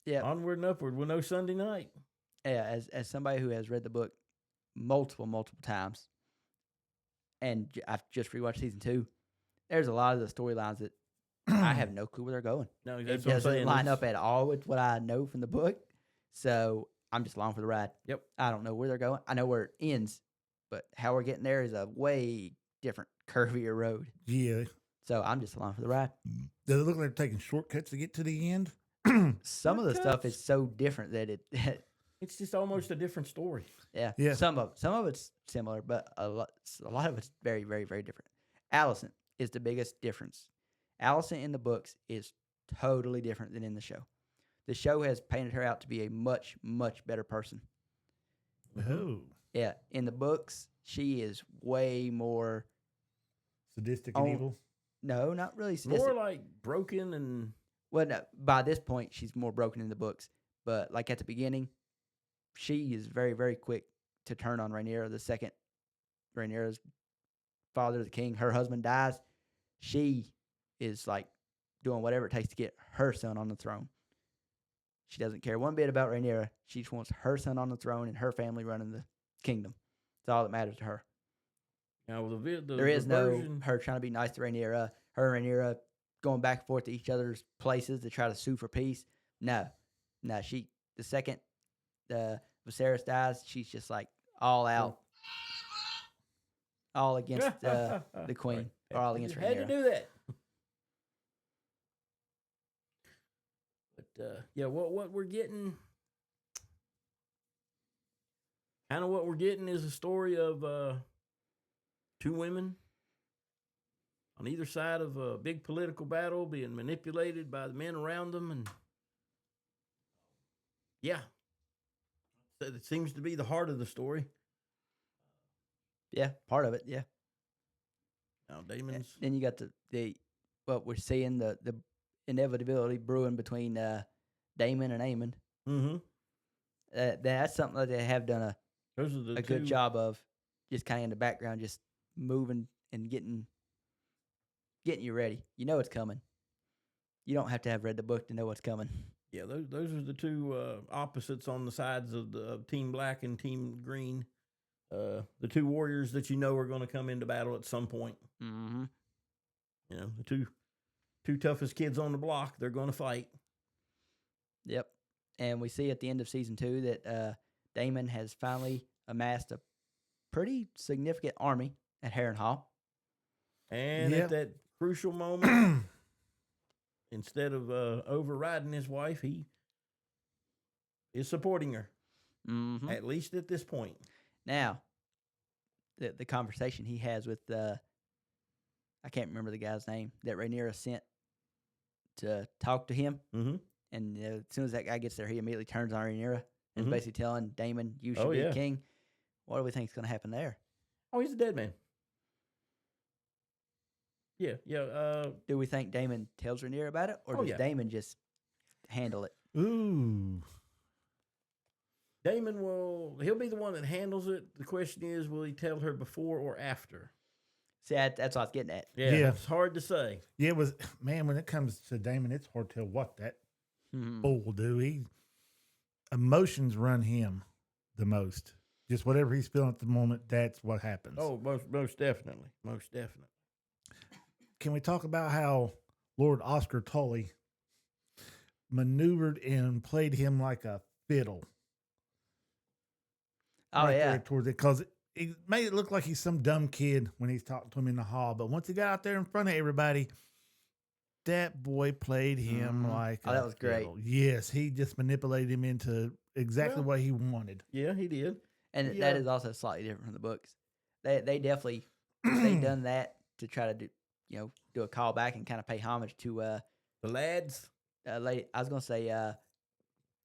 Yeah. onward and upward. We'll know Sunday night. Yeah. As somebody who has read the book multiple times, and I've just rewatched season 2, there's a lot of the storylines that I have no clue where they're going. No, It that's what I'm doesn't saying. line up at all with what I know from the book. So I'm just along for the ride. Yep. I don't know where they're going. I know where it ends, but how we're getting there is a way different, curvier road. Yeah. So I'm just along for the ride. Does it look like they're taking shortcuts to get to the end? Some of the stuff is Shortcuts? so different that it, It's just almost a different story. yeah. Yeah. Some of it's similar, but a lot of it's very, very, very different. Allison is the biggest difference. Allison in the books is totally different than in the show. The show has painted her out to be a much, much better person. Oh. Yeah, in the books, she is way more. Sadistic Oh, and evil. No, not really. More sadistic. like broken and Well, no, by this point, she's more broken in the books. But like at the beginning, she is very, very quick to turn on Rhaenyra the second Rhaenyra's father, the king, her husband dies. She is like doing whatever it takes to get her son on the throne. She doesn't care one bit about Rhaenyra. She just wants her son on the throne and her family running the kingdom. It's all that matters to her. now There is the no version, her trying to be nice to Rhaenyra, her and Rhaenyra going back and forth to each other's places to try to sue for peace. No. She the second Viserys dies, she's just like all out, all against the queen, or all against Had to Rhaenyra. do that. yeah, what we're getting, kind of what we're getting is a story of two women on either side of a big political battle being manipulated by the men around them, and yeah, it seems to be the heart of the story. Yeah, part of it. Yeah. Now Damon's Then you got the what we're seeing the inevitability brewing between Damon and Aemon. mm-hmm. That's something that they have done Those are the a two, good job of, just kind of in the background, just moving and getting you ready. You know it's coming. You don't have to have read the book to know what's coming. Yeah, those are the two opposites on the sides of the Team Black and Team Green. The two warriors that you know are going to come into battle at some point. Mm-hmm. You know, the two toughest kids on the block. They're going to fight. Yep. And we see at the end of season 2 that Daemon has finally amassed a pretty significant army at Harrenhal. And Yeah. at that crucial moment, instead of overriding his wife, he is supporting her. Mm-hmm. At least at this point. Now, the conversation he has with I can't remember the guy's name that Rhaenyra sent to talk to him, Mm-hmm. and as soon as that guy gets there, he immediately turns on Rhaenyra and Mhm. basically telling Daemon, "You should Oh, be yeah. king." What do we think is going to happen there? Oh, he's a dead man. Yeah, yeah. Do we think Daemon tells Rhaenyra about it, or Oh, does yeah. Daemon just handle it? Ooh. Daemon he'll be the one that handles it. The question is, will he tell her before or after? See, that's what I was getting at. Yeah. It's hard to say. Yeah, it was, man, when it comes to Damon, it's hard to tell what that Mhm. fool will do. Emotions run him the most. Just whatever he's feeling at the moment, that's what happens. Oh, most definitely. Most definitely. Can we talk about how Lord Oscar Tully maneuvered and played him like a fiddle? Oh yeah, there towards it, because it made it look like he's some dumb kid when he's talking to him in the hall. But once he got out there in front of everybody, that boy played him Mhm. like Oh, a that was great. fiddle. Yes, he just manipulated him into exactly Well- what he wanted. Yeah, he did. and Yeah. that is also slightly different from the books. They definitely, if they done that to try to do a callback and kind of pay homage to The lads. lady. I was gonna say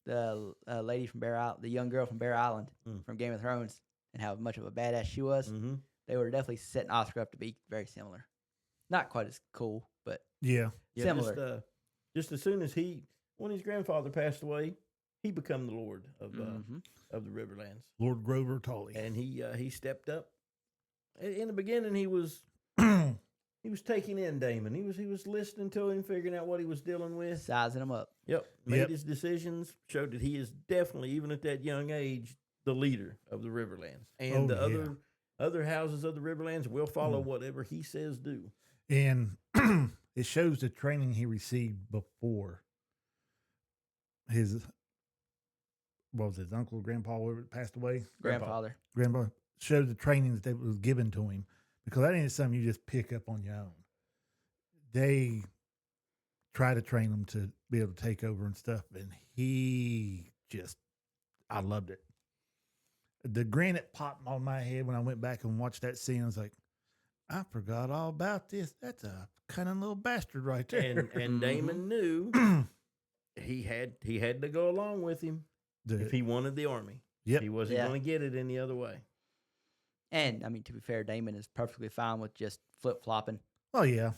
the lady from Bear Island, the young girl from Bear Island Mm. from Game of Thrones, and how much of a badass she was. Mm-hmm. They were definitely setting Oscar up to be very similar. Not quite as cool, but Yeah, Yeah, similar. Just as soon as when his grandfather passed away, he became the lord of Mhm. of the Riverlands, Lord Grover Tully. and he stepped up. In the beginning, he was taking in Damon. He was listening to him, figuring out what he was dealing with. sizing them up. Yep, made Yep. his decisions, showed that he is definitely, even at that young age, the leader of the Riverlands, and Oh, the yeah. other houses of the Riverlands will follow whatever he says do. And it shows the training he received before his, what was his uncle, grandpa, whoever passed away? Grandfather. Grandpa showed the training that was given to him, because that ain't something you just pick up on your own. They try to train him to be able to take over and stuff, and I loved it. The granite popped on my head when I went back and watched that scene. I was like, I forgot all about this. That's a kind of little bastard right there. And Damon knew he had to go along with him if he wanted the army. Yep. He wasn't Yeah. going to get it any other way. And I mean, to be fair, Damon is perfectly fine with just flip flopping. Oh yeah,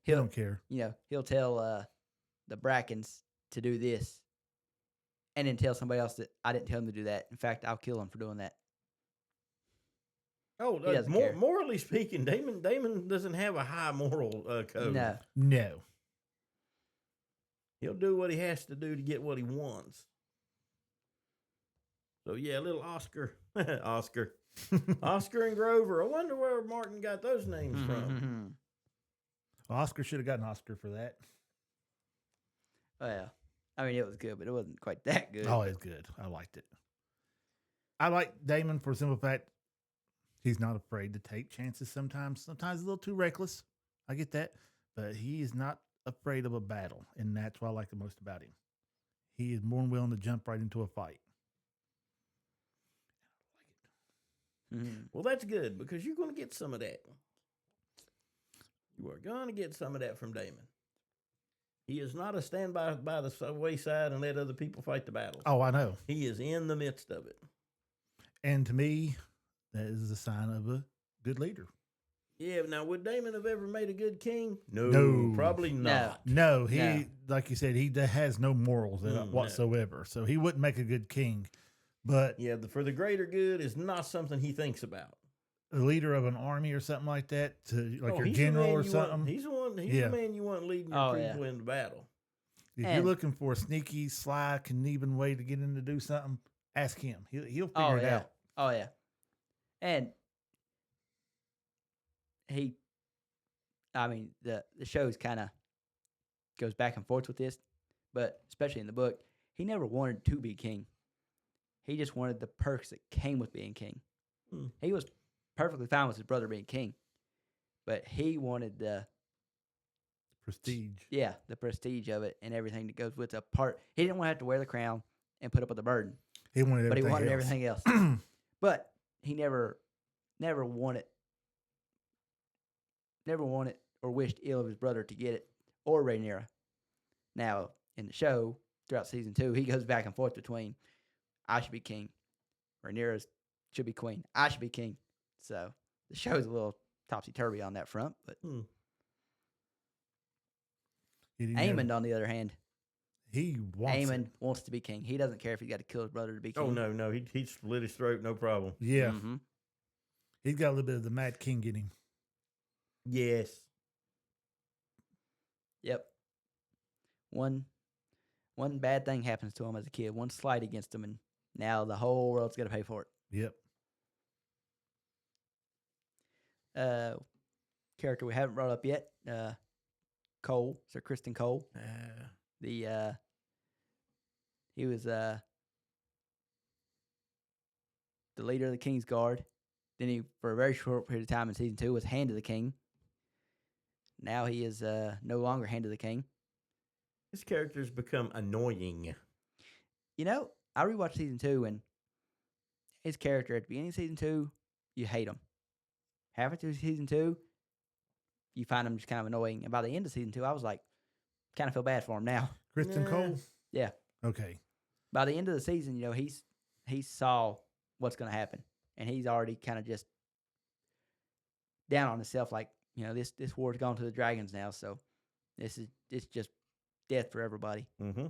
he He'll don't care. he'll tell the Brackens to do this, and then tell somebody else that I didn't tell him to do that. In fact, I'll kill him for doing that. Oh, He doesn't care. morally speaking, Damon doesn't have a high moral code. No, He'll do what he has to do to get what he wants. So yeah, little Oscar, Oscar and Grover. I wonder where Martin got those names from. Oscar should have gotten an Oscar for that. Well, I mean, it was good, but it wasn't quite that good. Oh, it's good. I liked it. I like Damon for the simple fact he's not afraid to take chances sometimes. Sometimes a little too reckless. I get that. But he is not afraid of a battle, and that's what I like the most about him. He is more than willing to jump right into a fight. Mhm. Well, that's good because you're going to get some of that. You are going to get some of that from Damon. He is not a stand by the wayside and let other people fight the battles. Oh, I know. He is in the midst of it. And to me, that is a sign of a good leader. Yeah, now would Damon have ever made a good king? No. Probably not. No, he, No. like you said, he has no morals No. whatsoever. So he wouldn't make a good king. But Yeah, for the greater good is not something he thinks about. a leader of an army or something like that, to like your he's the general man or you something. Want, he's the one. He's Yeah. the man you want leading your Oh, yeah. people into battle. If And- you're looking for a sneaky, sly, conniving way to get him to do something, ask him. He'll figure Oh it yeah. out. Oh yeah. And the show's kind of goes back and forth with this, but especially in the book, he never wanted to be king. He just wanted the perks that came with being king. Hmm. He was perfectly fine with his brother being king, but he wanted the Prestige. the prestige of it and everything that goes with the part. He didn't want to have to wear the crown and put up with the burden, He wanted but everything he wanted else. everything else. But he never wanted or wished ill of his brother to get it, or Rhaenyra. Now, in the show, throughout season 2, he goes back and forth between, I should be king, Rhaenyra should be queen, I should be king. So the show's a little topsy-turvy on that front, but He didn't have- Aemon, on the other hand, he wants it. Aemon wants to be king. He doesn't care if he's got to kill his brother to be king. Oh no, he slit his throat, no problem. Yeah, Mm-hmm. he's got a little bit of the Mad King in him. Yes. Yep. One bad thing happens to him as a kid, one slight against him, and now the whole world's got to pay for it. Yep. Character we haven't brought up yet, Cole, Sir Kristen Cole. He was the leader of the King's Guard. Then he, for a very short period of time in season 2, was Hand of the King. Now he is no longer Hand of the King. His character's become annoying. You know, I rewatched season 2, and his character at the beginning of season 2, you hate him. Halfway through season 2, you find him just kind of annoying. And by the end of season 2, I was like, kind of feel bad for him now. Kristen Nah. Cole? Yeah. Okay. By the end of the season, you know, he saw what's going to happen, and he's already kind of just down on himself, like, you know, this war's gone to the dragons now, so it's just death for everybody. Mm-hmm.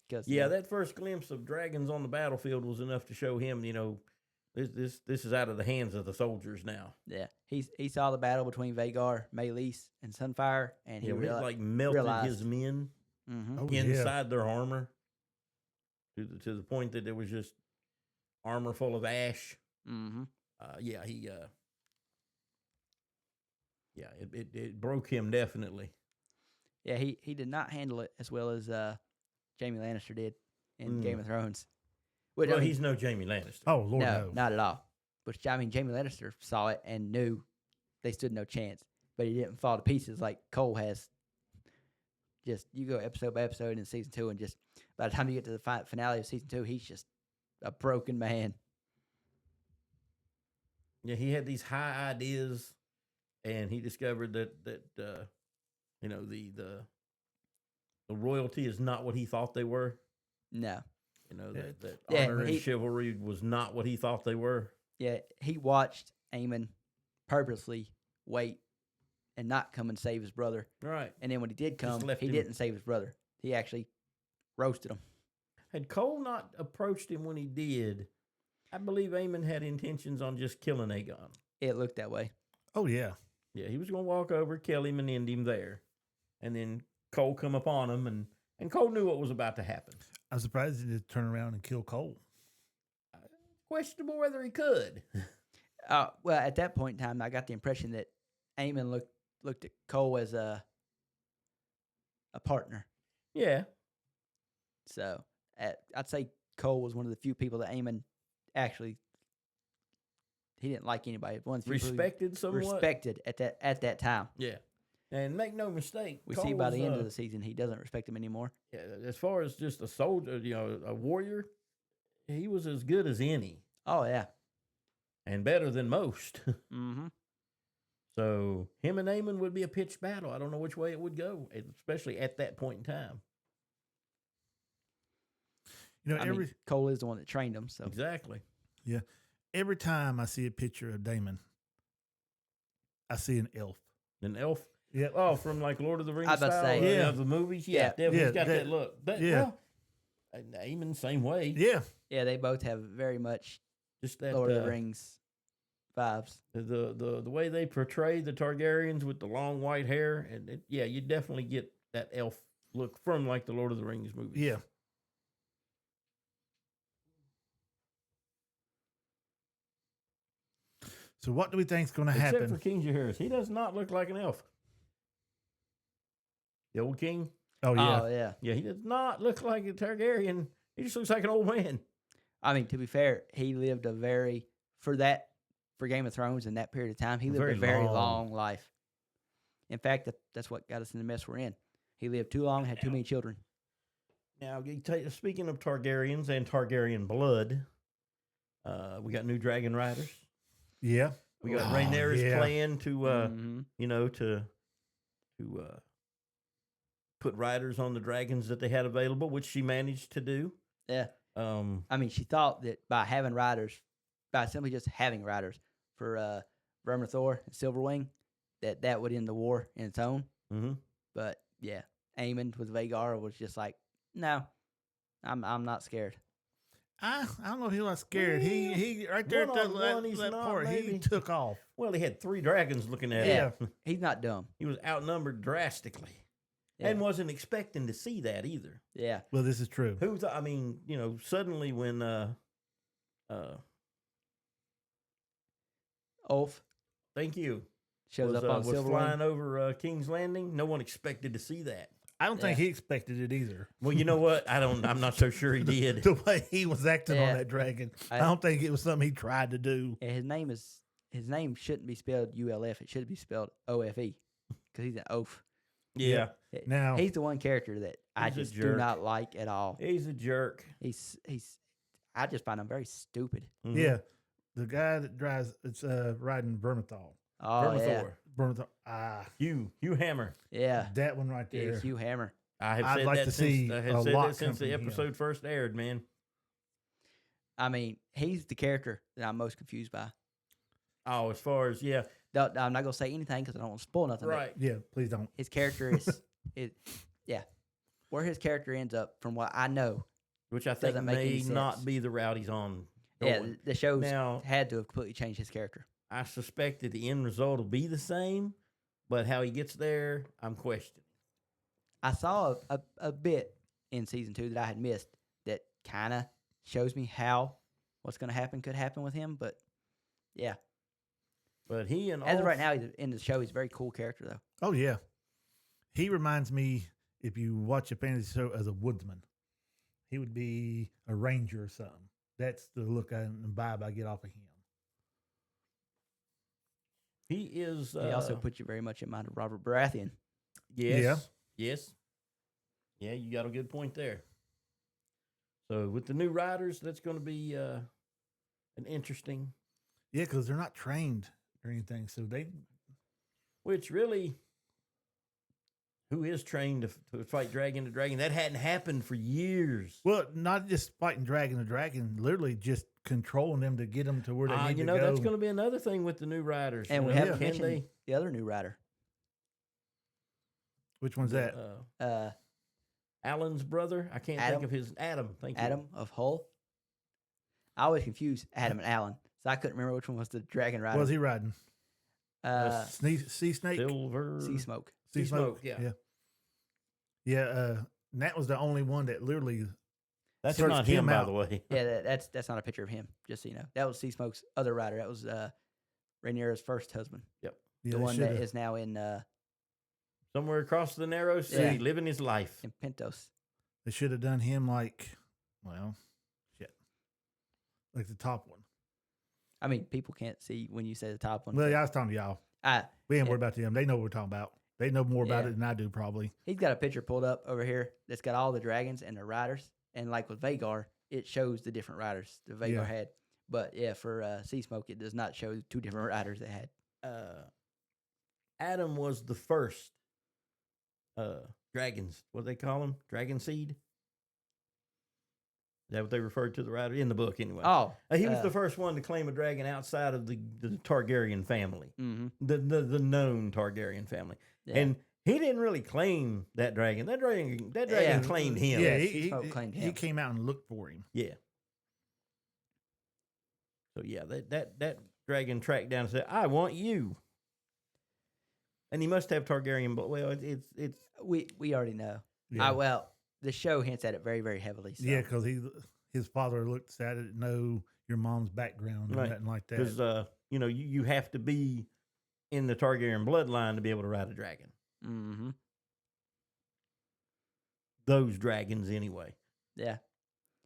Cause Yeah, that first glimpse of dragons on the battlefield was enough to show him, you know, this is out of the hands of the soldiers now. yeah, he saw the battle between Vhagar, Meleys, and Sunfire, and he It realized, like melted realized- his men mm-hmm. Oh, yeah. inside their armor to the point that there was just armor full of ash. Mm-hmm. It broke him definitely. Yeah, he did not handle it as well as Jaime Lannister did in Game of Thrones. Which, Well, I mean, he's no Jamie Lannister. Oh, Lord, no, no. not at all. Which, I mean, Jaime Lannister saw it and knew they stood no chance, but he didn't fall to pieces like Cole has. Just, you go episode by episode in season 2, and just by the time you get to the finale of season 2, he's just a broken man. Yeah, he had these high ideas, and he discovered that you know the royalty is not what he thought they were. No. You know Yeah. that Yeah, honor and he- chivalry was not what he thought they were. Yeah, he watched Aemon purposely wait and not come and save his brother. Right. And then when he did come, left he him. didn't save his brother. He actually roasted him. Had Cole not approached him when he did, I believe Aemon had intentions on just killing Aegon. It looked that way. Oh, yeah. Yeah, he was going to walk over, kill him, and end him there. And then Cole come upon him, and Cole knew what was about to happen. I'm surprised he didn't turn around and kill Cole. Questionable whether he could. Well, at that point in time, I got the impression that Aemon looked at Cole as a partner. Yeah. So I'd say Cole was one of the few people that Aemon actually, he didn't like anybody. One of the few people he Respected somewhat. respected at that time. Yeah. And make no mistake, We see by the Cole's, end of the season he doesn't respect him anymore. yeah, as far as just a soldier, a warrior, he was as good as any Oh yeah. and better than most. Mm-hmm. So him and Aemon would be a pitched battle. I don't know which way it would go, especially at that point in time. You know, I mean, Cole is the one that trained him, so Exactly. every time I see a picture of Damon, I see an elf. An elf. Yeah. Oh, from like Lord of the Rings I was about to style say. Yeah. of the movies. Yeah, Yeah. definitely. Yeah, He's got that that- look. But, yeah. well, Aemon, same way. Yeah. yeah, they both have very much Just that Lord of the Rings vibes. the way they portray the Targaryens with the long white hair, and yeah, you definitely get that elf look from like the Lord of the Rings movies. Yeah. So what do we think's going to Except happen? for King Jaehaerys, he does not look like an elf. The old king, Oh yeah. Oh yeah. yeah, he does not look like a Targaryen. He just looks like an old man. I mean, to be fair, he lived a very for Game of Thrones in that period of time. He lived Very a very long. long life. In fact, that's what got us in the mess we're in. He lived too long, had too many children. Now, speaking of Targaryens and Targaryen blood, we got new dragon riders. Yeah. We got Oh, Rhaenyra's yeah. plan to Mhm. to put riders on the dragons that they had available, which she managed to do. Yeah. Um, I mean, she thought that by having riders, by simply just having riders for Vermithor and Silverwing, that would end the war in its own. mhm. But yeah, Aemon with Vagar was just like, no, I'm not scared. I don't know if he was scared. He right there at that, one-on-one, he's that not, part, he maybe. took off. Well, he had 3 dragons looking at Yeah. him. He's not dumb. He was outnumbered drastically, Yeah. and wasn't expecting to see that either. Yeah. Well, this is true. I mean, suddenly when Ulf thank you shows was, up on was Silverwing. flying over King's Landing, no one expected to see that. I don't think Yeah. he expected it either. Well, you know what? I'm not so sure he did. The way he was acting Yeah. on that dragon, I I- don't think it was something he tried to do. And his name shouldn't be spelled ULF. It should be spelled OFE because he's an oaf. Yeah, Now, He's the one character that I He's a just do jerk. not like at all. he's a jerk. He's I just find him very stupid. Mhm. yeah, the guy that drives, it's riding Vermithal. Oh yeah, Vermithor. Vermithal. Hugh Hammer. yeah, That one right yeah. there. Hugh Hammer. I have I'd said like that to since see I have a said lot that since come the from him. episode first aired, man. I mean, he's the character that I'm most confused by. Oh, as far as I'm not gonna say anything because I don't want to spoil nothing. but right. Yeah, please don't. His character is yeah. Where his character ends up, from what I know, Which I think Doesn't make any may not sense. be the route he's on. yeah, going. the show's Now, had to have completely changed his character. I suspect that the end result will be the same, but how he gets there, I'm questioning. I saw a bit in season 2 that I had missed that kind of shows me how what's going to happen could happen with him. But yeah, But he and as of right Ulf- now, he's in the show, he's a very cool character though. Oh yeah, he reminds me, if you watch a fantasy show, as a woodsman. He would be a ranger or something. That's the look and vibe I get off of him. he is. He also put you very much in mind of Robert Baratheon. Yes. Yes. Yeah, you got a good point there. So with the new riders, that's going to be an interesting. Yeah, because they're not trained or anything, so they. Which really, who is trained to fight dragon to dragon? That hadn't happened for years. Well, not just fighting dragon to dragon, literally just controlling them to get them to where they need You to know, go. that's going to be another thing with the new riders. And you we know, haven't can mentioned they- the other new rider, Which one's that? Alan's brother. I can't Adam? think of his Adam. Thank you. Adam of Hull. I always confuse Adam and Alan, so I couldn't remember which one was the dragon rider. What was he riding? Sea snake? Silver. Sea Smoke. Sea Smoke, yeah. Yeah. Yeah, and that was the only one that literally. That's Searched not him him, by out. the way. Yeah, that's not a picture of him. Just so you know, that was Sea Smoke's other rider. That was Rhaenyra's first husband, Yeah, the they one that shoulda- is now in Somewhere across the narrow sea, Yeah. living his life. Pentos. They should have done him like, well, shit, like the top one. I mean, people can't see when you say the top one. Well, yeah, I was talking to y'all. I, We ain't Yeah. worried about them. They know what we're talking about. They know more about Yeah. it than I do, probably. He's got a picture pulled up over here that's got all the dragons and the riders. And like with Vagar, it shows the different riders that Vagar Yeah. had. But yeah, for Sea Smoke, it does not show 2 different riders they had. Adam was the first dragons. What do they call them? Dragon seed? Is that what they referred to the rider in the book anyway? Oh, He was the first one to claim a dragon outside of the Targaryen family, Mm-hmm. the known Targaryen family, Yeah. and he didn't really claim that dragon. That dragon claimed him. Yeah, Sea Smoke claimed he him. came out and looked for him. Yeah. So yeah, that dragon tracked down and said, "I want you." And he must have Targaryen, but well, it's We already know. Yeah, Well, the show hints at it very, very heavily. So. yeah, because his father looked at it, know your mom's background and Right. nothing like that. because you have to be in the Targaryen bloodline to be able to ride a dragon. Mm-hmm. Those dragons, anyway. Yeah.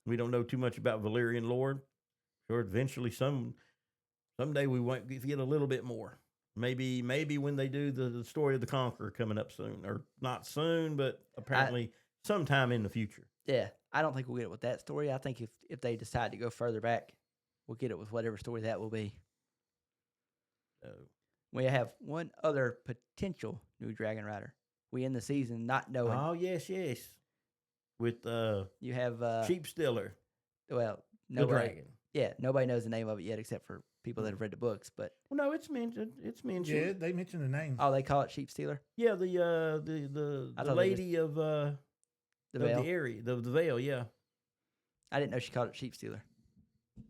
We don't know too much about Valyrian lore. Sure, eventually someday we might get a little bit more. Maybe when they do the story of the Conqueror coming up soon, or not soon, but apparently sometime in the future. Yeah. I don't think we'll get it with that story. I think if they decide to go further back, we'll get it with whatever story that will be. So, We have one other potential new Dragon Rider. We end the season not knowing. oh yes, with You have Sheep Stiller, well, the nobody. dragon. Yeah, nobody knows the name of it yet except for people that have read the books. But Well, no, it's mentioned. It's yeah, mentioned. they mentioned the name. oh, they call it Sheep Stealer. Yeah, the I the thought they just- lady of The Veil. the area, the veil, yeah, I didn't know she called it Sheep Stealer.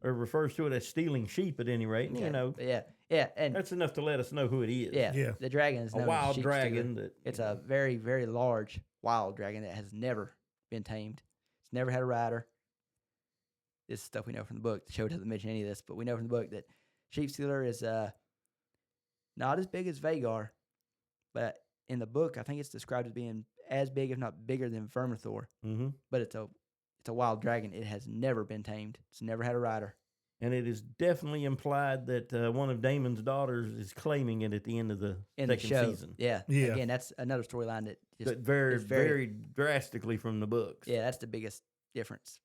or refers to it as stealing sheep at any rate. Okay, You know, but yeah, and that's enough to let us know who it is. yeah, Yeah. the dragon is a known as wild Sheep dragon Stealer. that It's a very, very large wild dragon that has never been tamed. It's never had a rider. This is stuff we know from the book. The show doesn't mention any of this, but we know from the book that Sheep Stealer is not as big as Vagar, but in the book, I think it's described as being as big, if not bigger, than Vermithor. Mm-hmm. But it's a wild dragon. It has never been tamed. It's never had a rider. And it is definitely implied that one of Damon's daughters is claiming it at the end of the In the second show, season. yeah. Yeah. Again, that's another storyline that just But very, it's very- very drastically from the books. yeah, that's the biggest difference.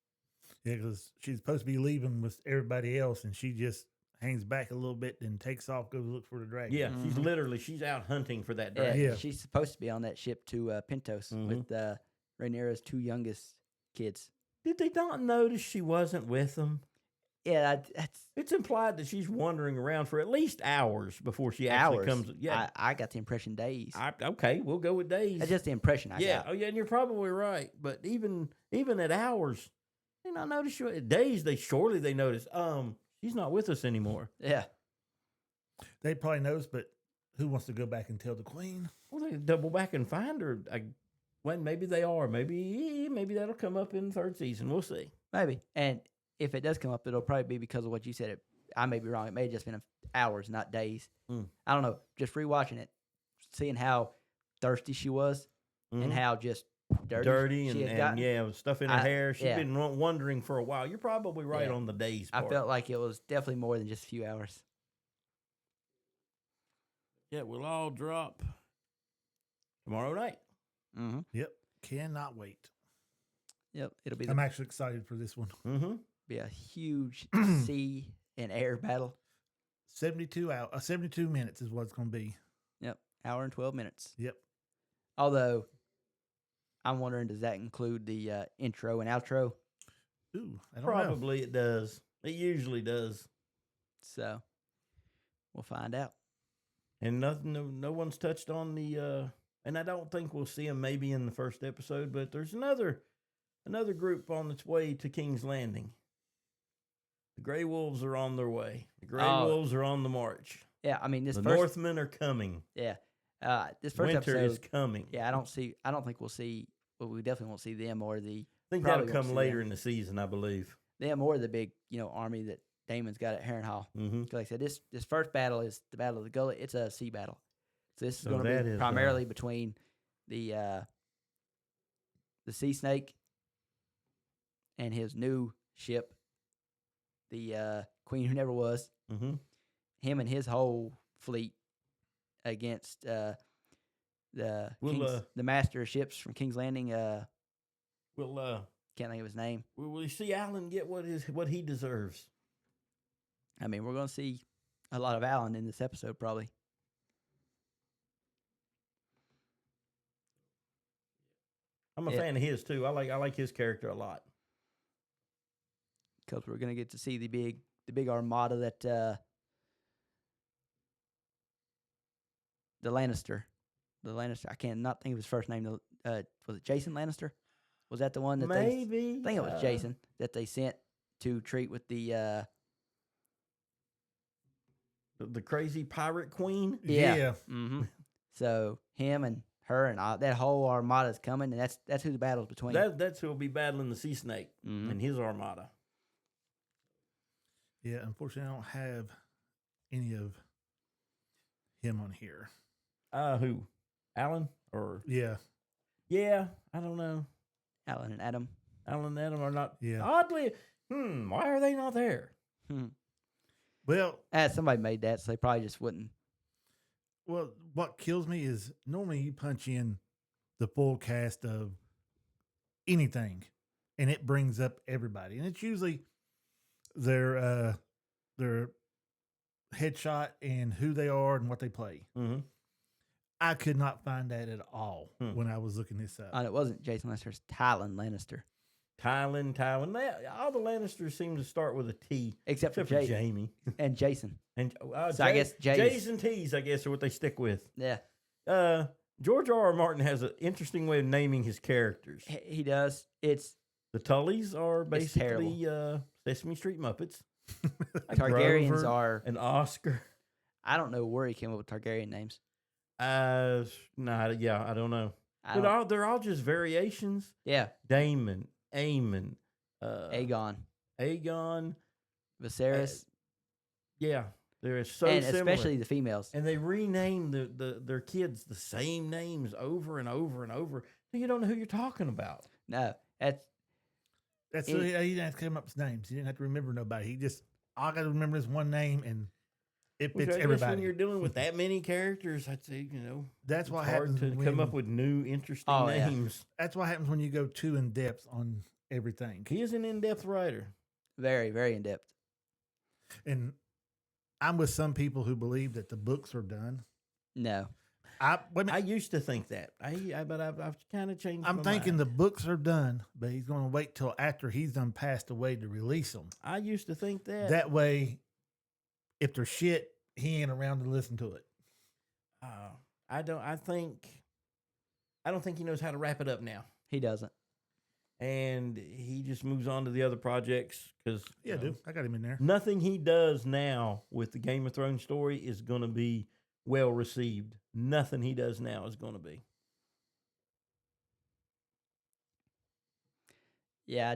Yeah, because she's supposed to be leaving with everybody else, and she just hangs back a little bit, then takes off, goes look for the dragon. Yeah, Mhm. she's out hunting for that Yeah, dragon. Yeah. she's supposed to be on that ship to Pentos Mhm. with Rhaenyra's 2 youngest kids. Did they not notice she wasn't with them? Yeah, that's It's implied that she's wandering around for at least hours before she actually hours. comes. Yeah, I got the impression days. okay, we'll go with days. That's just the impression I yeah, got. oh yeah, and you're probably right. But even at hours, they not notice you. Days, they notice. She's not with us anymore. Yeah, They probably knows, but who wants to go back and tell the queen? Well, they double back and find her. Maybe they are. Maybe that'll come up in the third season. We'll see. maybe. And if it does come up, it'll probably be because of what you said. I may be wrong. It may have just been hours, not days. Mm. I don't know. Just rewatching it, seeing how thirsty she was and Mhm. how just dirty she had and gotten. yeah, stuff in her I- hair. She's yeah. been wondering for a while. You're probably right Yeah. on the days I part. felt like it was definitely more than just a few hours. Yeah, we'll all drop tomorrow night. Mm-hmm. Yep, cannot wait. Yep, it'll be I'm actually excited for this one. Mm-hmm. be a huge sea and air battle. 72 minutes is what it's going to be. Yep, hour and 12 minutes. Yep. Although, I'm wondering, does that include the intro and outro? Ooh, I don't know. Probably it does. It usually does. So, we'll find out. And nothing. No one's touched on the. And I don't think we'll see them maybe in the first episode. But there's another group on its way to King's Landing. The Grey Wolves are on their way. The Grey Oh. Wolves are on the march. Yeah, I mean, this The first Northmen are coming. yeah, this first Winter episode. is coming. Yeah, I don't think we'll see. Well, we definitely won't see them or the I think probably that'll won't come see later them. in the season, I believe. the big army that Damon's got at Harrenhal. Mm-hmm. Like I said, this first battle is the Battle of the Gullet. It's a sea battle. So this is So going that to be is, primarily between the Sea Snake and his new ship, the Queen Who Never Was. Mm-hmm. Him and his whole fleet against the master of ships from King's Landing. We'll Can't think of his name. will see Alan get what he deserves. I mean, we're going to see a lot of Alan in this episode, probably. I'm a Yeah. fan of his too. I like his character a lot. Because we're going to get to see the big armada that the Lannister. I cannot think of his first name. Was it Jason Lannister? Was that the one that Maybe I think it was Jason that they sent to treat with the the crazy pirate queen. Yeah. So him and her and that whole armada is coming, and that's who the battle's between. That's who'll be battling the Sea Snake Mhm. and his armada. Yeah, unfortunately, I don't have any of him on here. Who? Alan or Yeah, I don't know. Alan and Adam. Alan and Adam are not. Yeah. Oddly, why are they not there? well, Somebody made that, so they probably just wouldn't. what kills me is normally you punch in the full cast of anything, and it brings up everybody, and it's usually their headshot and who they are and what they play. Mm-hmm. I could not find that at all Hmm. when I was looking this up. And it wasn't Jason Lannister, it's Tylen Lannister. Tywin. All the Lannisters seem to start with a T, Except for Jamie and Jason. and So I guess J's and T's. I guess are what they stick with. Yeah. George R.R. Martin has an interesting way of naming his characters. He does. It's The Tullys are It's basically Sesame Street Muppets. Like Targaryens Grover are. and Oscar. I don't know where he came up with Targaryen names. I don't know. But they're all just variations. Yeah. Daemon, Aemon, Aegon, Viserys, yeah, they're so and similar. especially the females. And they rename their kids the same names over and over and over. So you don't know who you're talking about. No, That's he didn't have to come up with names. He didn't have to remember nobody. He just all I got to remember is one name, and it Which fits I guess everybody. when you're dealing with that many characters, I'd say That's it's what hard happens to when, come up with new interesting Oh, yeah. names. That's what happens when you go too in depth on everything. He is an in-depth writer. very, very in depth. And I'm with some people who believe that the books are done. No, I used to think that. But I've kind of changed. I'm my thinking mind. the books are done, but he's going to wait till after he's done passed away to release them. I used to think that. That way, if they're shit, he ain't around to listen to it. I don't think he knows how to wrap it up now, he doesn't. and he just moves on to the other projects because Yeah, dude, I got him in there. nothing he does now with the Game of Thrones story is going to be well received. Nothing he does now is going to be. Yeah,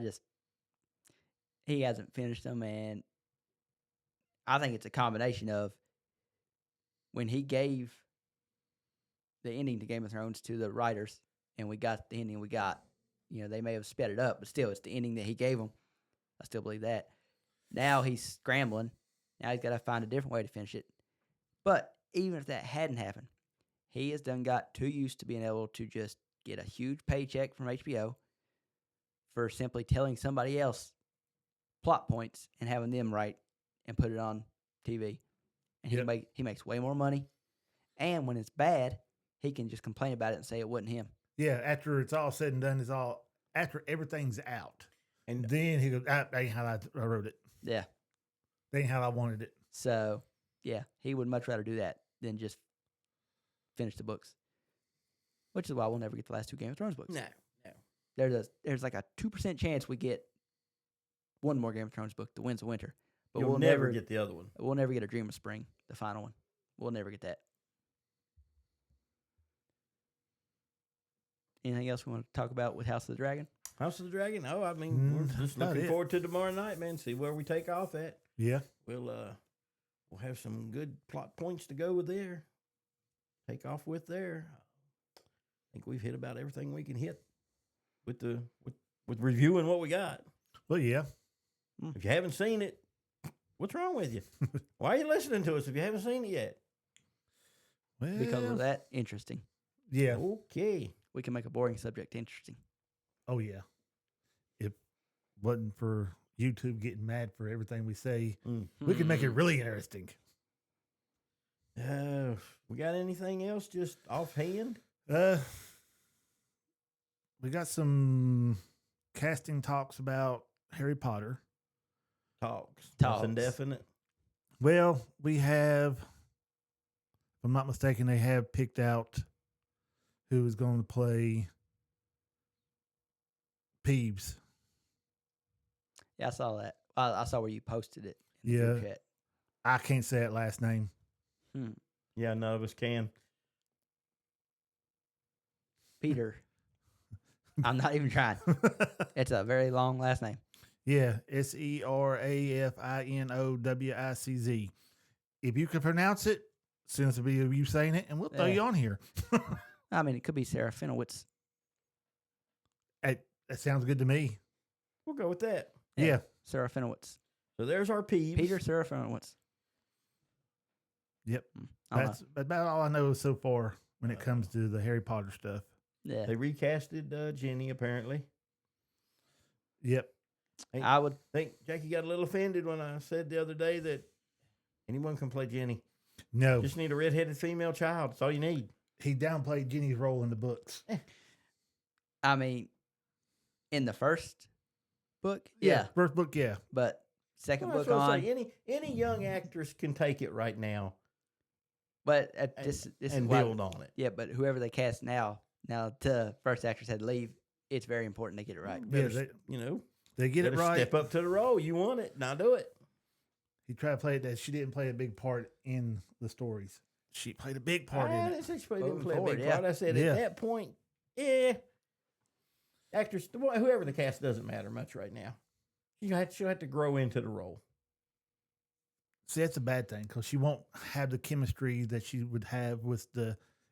he hasn't finished them, and I think it's a combination of when he gave the ending to Game of Thrones to the writers, and we got the ending we got. They may have sped it up, but still, it's the ending that he gave them. I still believe that. Now he's scrambling. Now he's got to find a different way to finish it. But even if that hadn't happened, he has got too used to being able to just get a huge paycheck from HBO for simply telling somebody else plot points and having them write and put it on TV. And Yep. he makes way more money. And when it's bad, he can just complain about it and say it wasn't him. Yeah, after it's all said and done, after everything's out, And then he goes, "That ain't how I wrote it. Yeah. That ain't how I wanted it." So, yeah, he would much rather do that than just finish the books. Which is why we'll never get the last two Game of Thrones books. no. There's like a 2% chance we get one more Game of Thrones book, The Winds of Winter. But You'll we'll never get the other one. We'll never get A Dream of Spring, the final one. We'll never get that. Anything else we want to talk about with House of the Dragon? House of the Dragon? Oh, I mean, we're just about looking it. forward to tomorrow night, man. See where we take off at. Yeah, We'll have some good plot points to go with there. Take off with there. I think we've hit about everything we can hit with with reviewing what we got. well, yeah. If you haven't seen it, what's wrong with you? Why are you listening to us if you haven't seen it yet? Well, Because of that, interesting. Yeah. Okay. We can make a boring subject interesting. Oh yeah. If wasn't for YouTube getting mad for everything we say, we could make it really interesting. We got anything else just offhand? We got some casting talks about Harry Potter. Talks. Talks. Nothing definite. Well, we have, if I'm not mistaken, they have picked out who is going to play Peeves. Yeah, I saw that. I saw where you posted it in the group Yeah. chat. I can't say that last name. Yeah, none of us can. Peter. I'm not even trying. It's a very long last name. Yeah, SERAFINOWICZ. If you can pronounce it, send us a video of you saying it, and we'll throw Yeah. you on here. I mean, it could be Sarah Finowitz. That sounds good to me. We'll go with that. Yeah. Sarah Finowitz. So there's our peeves. Peter Sarah Finowitz. Yep. I don't That's about all I know so far when it comes to the Harry Potter stuff. know. Yeah. They recasted Jenny, apparently. Yep. I would. I think Jackie got a little offended when I said the other day that anyone can play Jenny. No, Just need a redheaded female child. That's all you need. he downplayed Jenny's role in the books. I mean, in the first book, First book, yeah. but second Well, that's book what I'm on. saying. Any young actress can take it right now But and, this is and why, build on it. yeah. But whoever they cast now the first actress had to leave. It's very important they get it right. Better, Yeah, you know, They get it better right. step up to the role. You want it. Now do it. He tried to play it that she didn't play a big part in the stories. She played a big part I in didn't it. say she didn't Moving play a forward, big yeah. part. I said Yeah. at that point, actress, whoever the cast doesn't matter much right now. She'll have to grow into the role. See, that's a bad thing because she won't have the chemistry that she would have with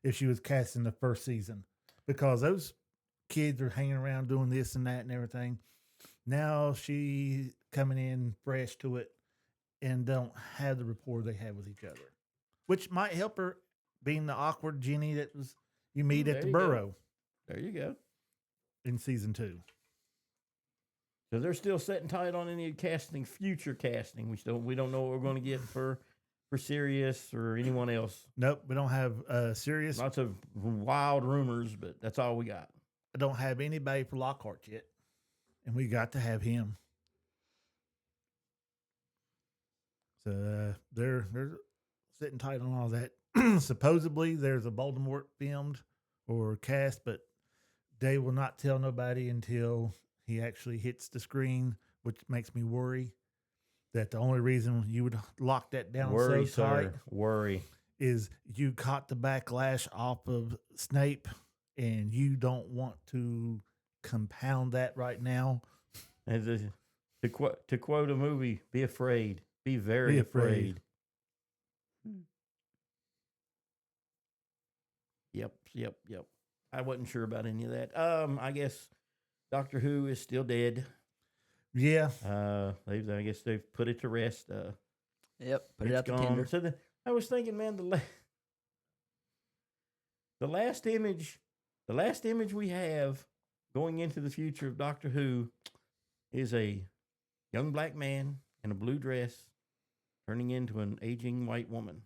if she was cast in the first season, because those kids are hanging around doing this and that and everything. Now she coming in fresh to it and don't have the rapport they have with each other, which might help her being the awkward Jenny that was you meet There at the you go. Burrow There you go. in season 2. So they're still sitting tight on any future casting. We don't know what we're going to get for Sirius or anyone else. Nope, we don't have serious. Lots of wild rumors, but that's all we got. I don't have anybody for Lockhart yet, and we got to have him. So they're sitting tight on all that. Supposedly, there's a Voldemort filmed or cast, but they will not tell nobody until he actually hits the screen, which makes me worry. That the only reason you would lock that down Worry, so tight sir. Worry. is you caught the backlash off of Snape, and you don't want to compound that right now. To quote a movie, be afraid. Be very Be afraid. afraid. Yep. I wasn't sure about any of that. I guess Doctor Who is still dead. Yeah, I guess they've put it to rest. Yep. Put it It's out to gone. tender. So I was thinking, man, the last image we have going into the future of Doctor Who is a young black man in a blue dress turning into an aging white woman.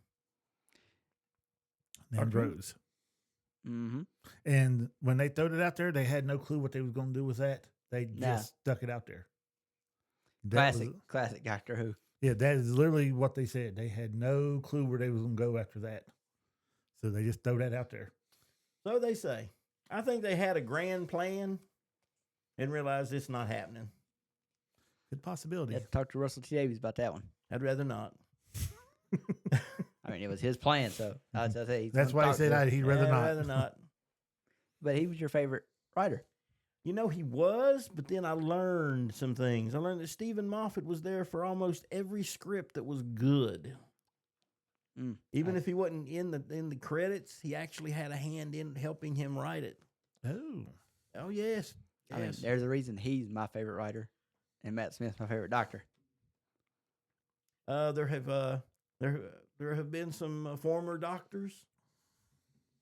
named Doctor Who. Rose. Mm-hmm. And when they throwed it out there, they had no clue what they was going to do with that. They just Nah. stuck it out there. That was- Classic Doctor Who. yeah, that is literally what they said. They had no clue where they was going to go after that. So they just throw that out there. So they say. I think they had a grand plan and realized it's not happening. Good possibility. Had to talk to Russell T Davies about that one. I'd rather not. I mean, it was his plan, so I'd say he's That's gonna why he talk said to him. he'd rather I'd not. rather not. But he was your favorite writer. You know, he was, but then I learned some things. I learned that Stephen Moffat was there for almost every script that was good. Even if he wasn't in the credits, he actually had a hand in helping him write it. Oh. Oh yes, I mean, there's a reason he's my favorite writer, and Matt Smith's my favorite doctor. There have been some former doctors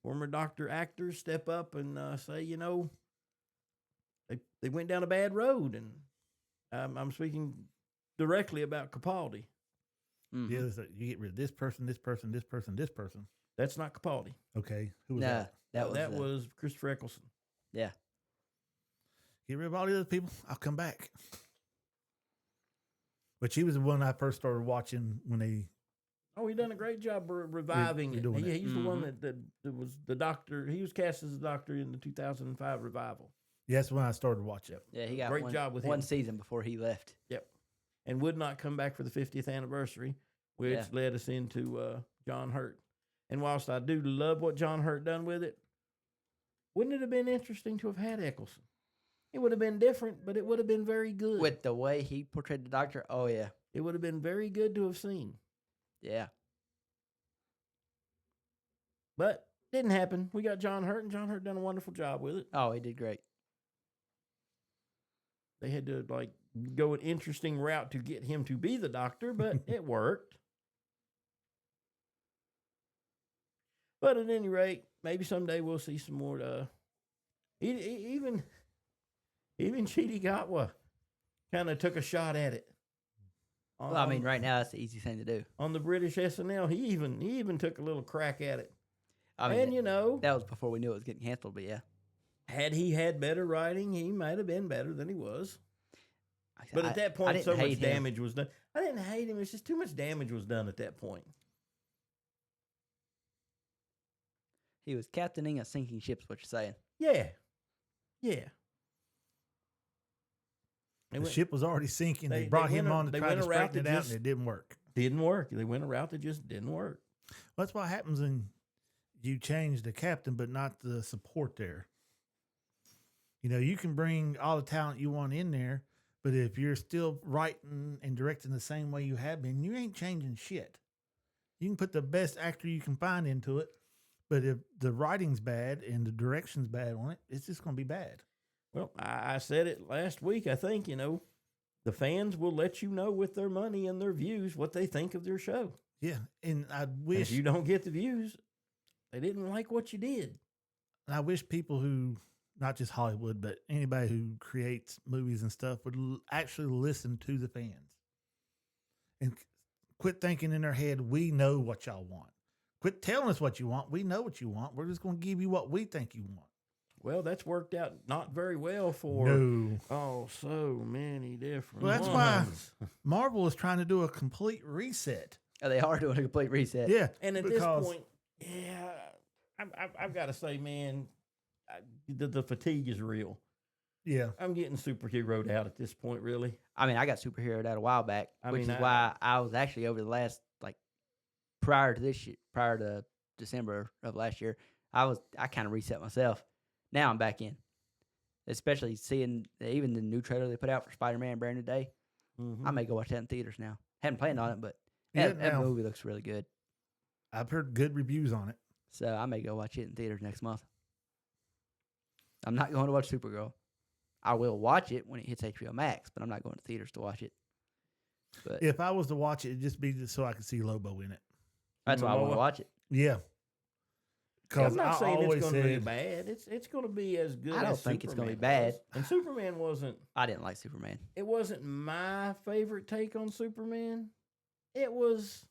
former doctor actors step up and say, you know, they went down a bad road, and I'm speaking directly about Capaldi. Mhm. Yeah, it's like you get rid of this person, this person, this person, this person. That's not Capaldi. Okay, who was Nah, that? that was was Christopher Eccleston. yeah. Get rid of all the other people. I'll come back. But she was the one I first started watching when they. Oh, he done a great job reviving it. redoing it. He's the one that was the doctor. He was cast as the doctor in the 2005 revival. Yeah, that's when I started watching. Yeah, he got Great job with one him. season before he left. Yep. And would not come back for the 50th anniversary, which Yeah. led us into John Hurt. And whilst I do love what John Hurt done with it, wouldn't it have been interesting to have had Eccleston? It would have been different, but it would have been very good. With the way he portrayed the doctor, oh yeah, It would have been very good to have seen. yeah. But didn't happen. We got John Hurt, and John Hurt done a wonderful job with it. Oh, he did great. They had to like go an interesting route to get him to be the doctor, but it worked. But at any rate, maybe someday we'll see some more. Even Chidi Gatwa kind of took a shot at it. Well, I mean, right now that's the easy thing to do. On the British SNL, he even took a little crack at it. I mean, And you know, that was before we knew it was getting canceled. But yeah, had he had better writing, he might have been better than he was. But at that I point, didn't so much hate him. damage was done. I didn't hate him. It's just too much damage was done at that point. He was captaining a sinking ship. Is what you're saying? Yeah. Yeah. They The went- ship was already sinking. They they brought went him a- on to they try went to a route straighten it that out, just- and it didn't work. didn't work. They went a route that just didn't work. That's what happens when you change the captain, but not the support there. You know, you can bring all the talent you want in there, but if you're still writing and directing the same way you have been, you ain't changing shit. You can put the best actor you can find into it, but if the writing's bad and the direction's bad on it, it's just going to be bad. Well, I said it last week. I think, you know, the fans will let you know with their money and their views what they think of their show. Yeah, and I And wish if you don't get the views, they didn't like what you did. I wish people who, not just Hollywood, but anybody who creates movies and stuff would actually listen to the fans and quit thinking in their head, we know what y'all want. Quit telling us what you want. We know what you want. We're just going to give you what we think you want. Well, that's worked out not very well for No. so many different Well, that's why ones. Marvel is trying to do a complete reset. Oh, they are doing a complete reset. Yeah. And at because- this point, yeah, I've got to say, man, the fatigue is real. Yeah. I'm getting superheroed out at this point, really. I mean, I got superheroed out a while back, I which mean, is why I was actually over the last prior to December of last year, I kind of reset myself. Now I'm back in, especially seeing even the new trailer they put out for Spider-Man Brand New Day. Mhm. I may go watch that in theaters now. Haven't planned on it, but Yeah, that now- movie looks really good. I've heard good reviews on it. So I may go watch it in theaters next month. I'm not going to watch Supergirl. I will watch it when it hits HBO Max, but I'm not going to theaters to watch it. But If I was to watch it, it'd just be just so I could see Lobo in it. that's why I want to Momoa. watch it. Yeah. Yeah, Because I'm not I saying it's always going to be said, bad. It's going to be as good. I don't as think it's gonna be Superman bad. was. And Superman wasn't. I didn't like Superman. It wasn't my favorite take on Superman. It was,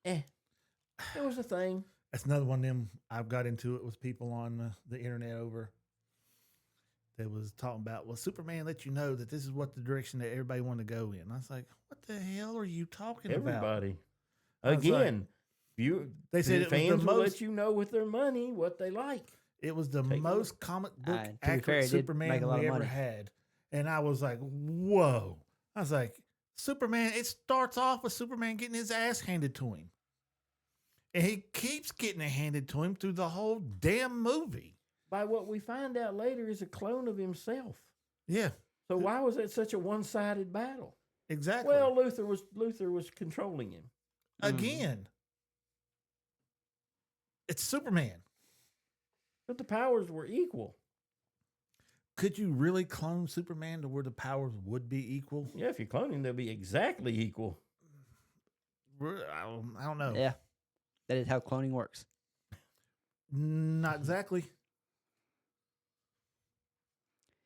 It was a thing. that's another one of them I've got into it with people on the internet over that was talking about, well, Superman let you know that this is what the direction that everybody wanted to go in. I was like, what the hell are you talking about? Everybody. I was like- Again, They said the it was fans the will most, let you know with their money what they like. it was the Take a most comic book to be accurate fair, it did make Superman a lot we of ever money. had. And I was like, whoa. I was like, Superman, it starts off with Superman getting his ass handed to him. And he keeps getting it handed to him through the whole damn movie. By what we find out later is a clone of himself. Yeah, So why was it such a one-sided battle? exactly. Well, Luther was controlling him. Again, it's Superman. But the powers were equal. Could you really clone Superman to where the powers would be equal? Yeah, if you clone him, they'll be exactly equal. I don't know. Yeah, that is how cloning works. Not exactly.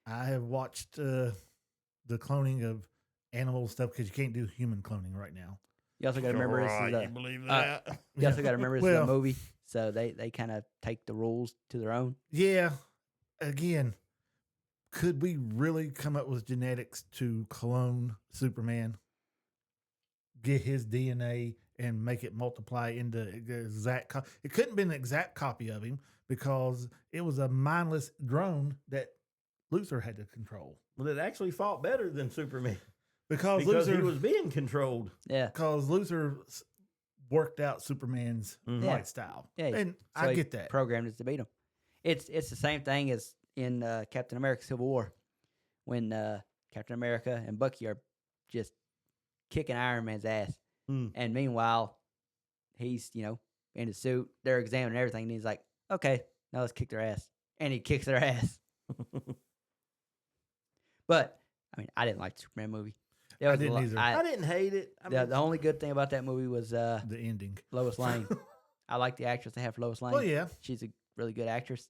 I have watched the cloning of animal stuff because you can't do human cloning right now. You also got to remember this is you a, believe uh, that? you also got to remember this is a Well- movie, so they kind of take the rules to their own. Yeah. Again, could we really come up with genetics to clone Superman? Get his DNA and make it multiply into the exact. It couldn't have been an exact copy of him because it was a mindless drone that Luthor had to control. Well, it actually fought better than Superman Because because Luthor he was being controlled. Yeah, because Luthor worked out Superman's Mhm. Yeah. lifestyle. yeah. And So I he get that. Programmed it to beat him. It's the same thing as in Captain America: Civil War, when Captain America and Bucky are just kicking Iron Man's ass, Mm. and meanwhile, he's in his suit. They're examining everything, and he's like, "Okay, now let's kick their ass," and he kicks their ass. But I mean, I didn't like the Superman movie. There I was a didn't lot- either. I didn't hate it. I the only good thing about that movie was The ending. Lois Lane. I like the actress they have for Lois Lane. Well, yeah. She's a really good actress.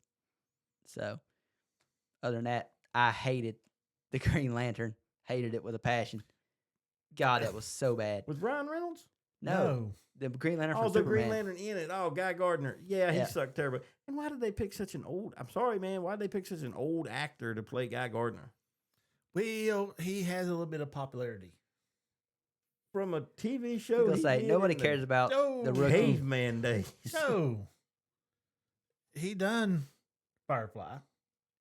So, other than that, I hated the Green Lantern. Hated it with a passion. God, that was so bad. with Ryan Reynolds. No, the Green Lantern Oh, from the Superman. Green Lantern in it. Oh, Guy Gardner. Yeah, he Yeah. sucked terrible. And why did they pick such an old? I'm sorry, man. Why did they pick such an old actor to play Guy Gardner Well, he has a little bit of popularity. from a TV I show? was gonna he say did nobody in the cares about No, the rookie. Caveman days. No. He done Firefly,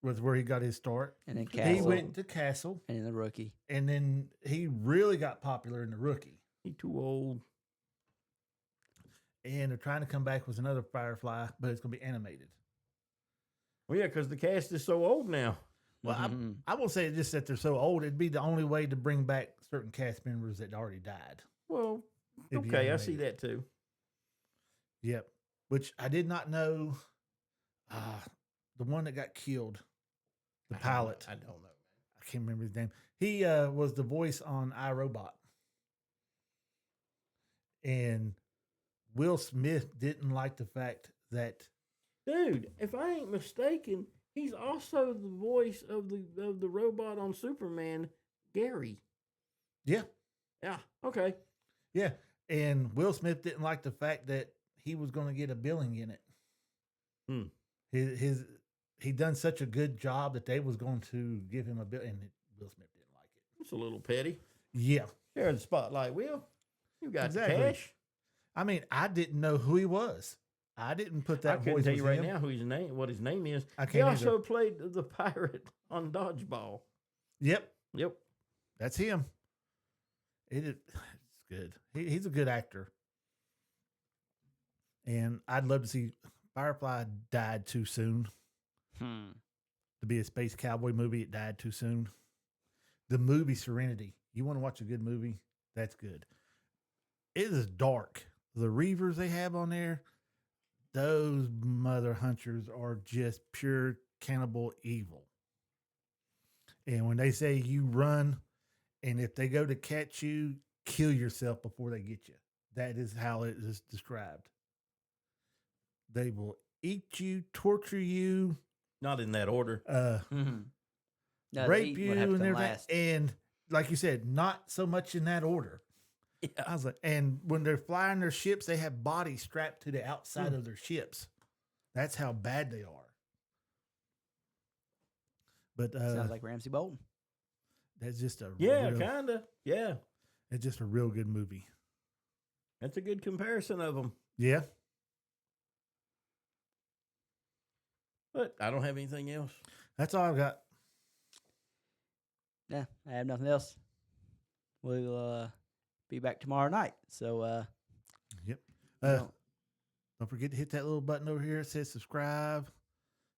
was where he got his start. And then He He Castle, went to Castle, and then the rookie. and then he really got popular in The Rookie. He too old. And they're trying to come back with another Firefly, but it's going to be animated. Well, yeah, because the cast is so old now. Well, Mhm. I won't say just that they're so old. It'd be the only way to bring back certain cast members that already died. Well, It'd be okay, I see animated. that too. Yep. Which I did not know. The one that got killed, the pilot. I don't know. I can't remember his name. He was the voice on iRobot. And Will Smith didn't like the fact that Dude, if I ain't mistaken, he's also the voice of the robot on Superman, Gary. yeah, Yeah. Okay. yeah. And Will Smith didn't like the fact that he was going to get a billing in it. Hmm. He done such a good job that they was going to give him a bill, and Will Smith didn't like it. It's a little petty. Yeah, Share the spotlight, Will. You got Exactly. the cash. I mean, I didn't know who he was. I didn't put that I couldn't voice tell you was right him. now what his name is. I He can't also either. played the pirate on Dodgeball. Yep, Yep. that's him. It's good. He's a good actor, and I'd love to see Firefly died too soon. To be a space cowboy movie, it died too soon. The movie Serenity. You want to watch a good movie? That's good. It is dark. The Reavers they have on there, those mother hunters are just pure cannibal evil. And when they say you run, and if they go to catch you, kill yourself before they get you. That is how it is described. They will eat you, torture you, Not in that order. No, the rape eating you would have to and come everything. last. And like you said, not so much in that order. Yeah. I was like, and when they're flying their ships, they have bodies strapped to the outside of their ships. That's how bad they are. But Sounds like Ramsey Bolton. that's just a Yeah, real, kinda. Yeah. it's just a real good movie. That's a good comparison of them. Yeah. But I don't have anything else. That's all I've got. Yeah, I have nothing else. We'll be back tomorrow night. So Yep. you know, Don't forget to hit that little button over here. It says subscribe,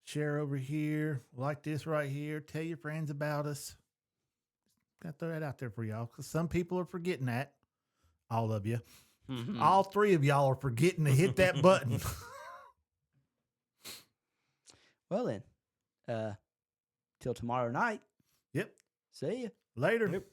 share over here, like this right here, tell your friends about us. Gotta throw that out there for y'all because some people are forgetting that. All of you. All three of y'all are forgetting to hit that button. well then, till tomorrow night. Yep. See ya. Later. Yep.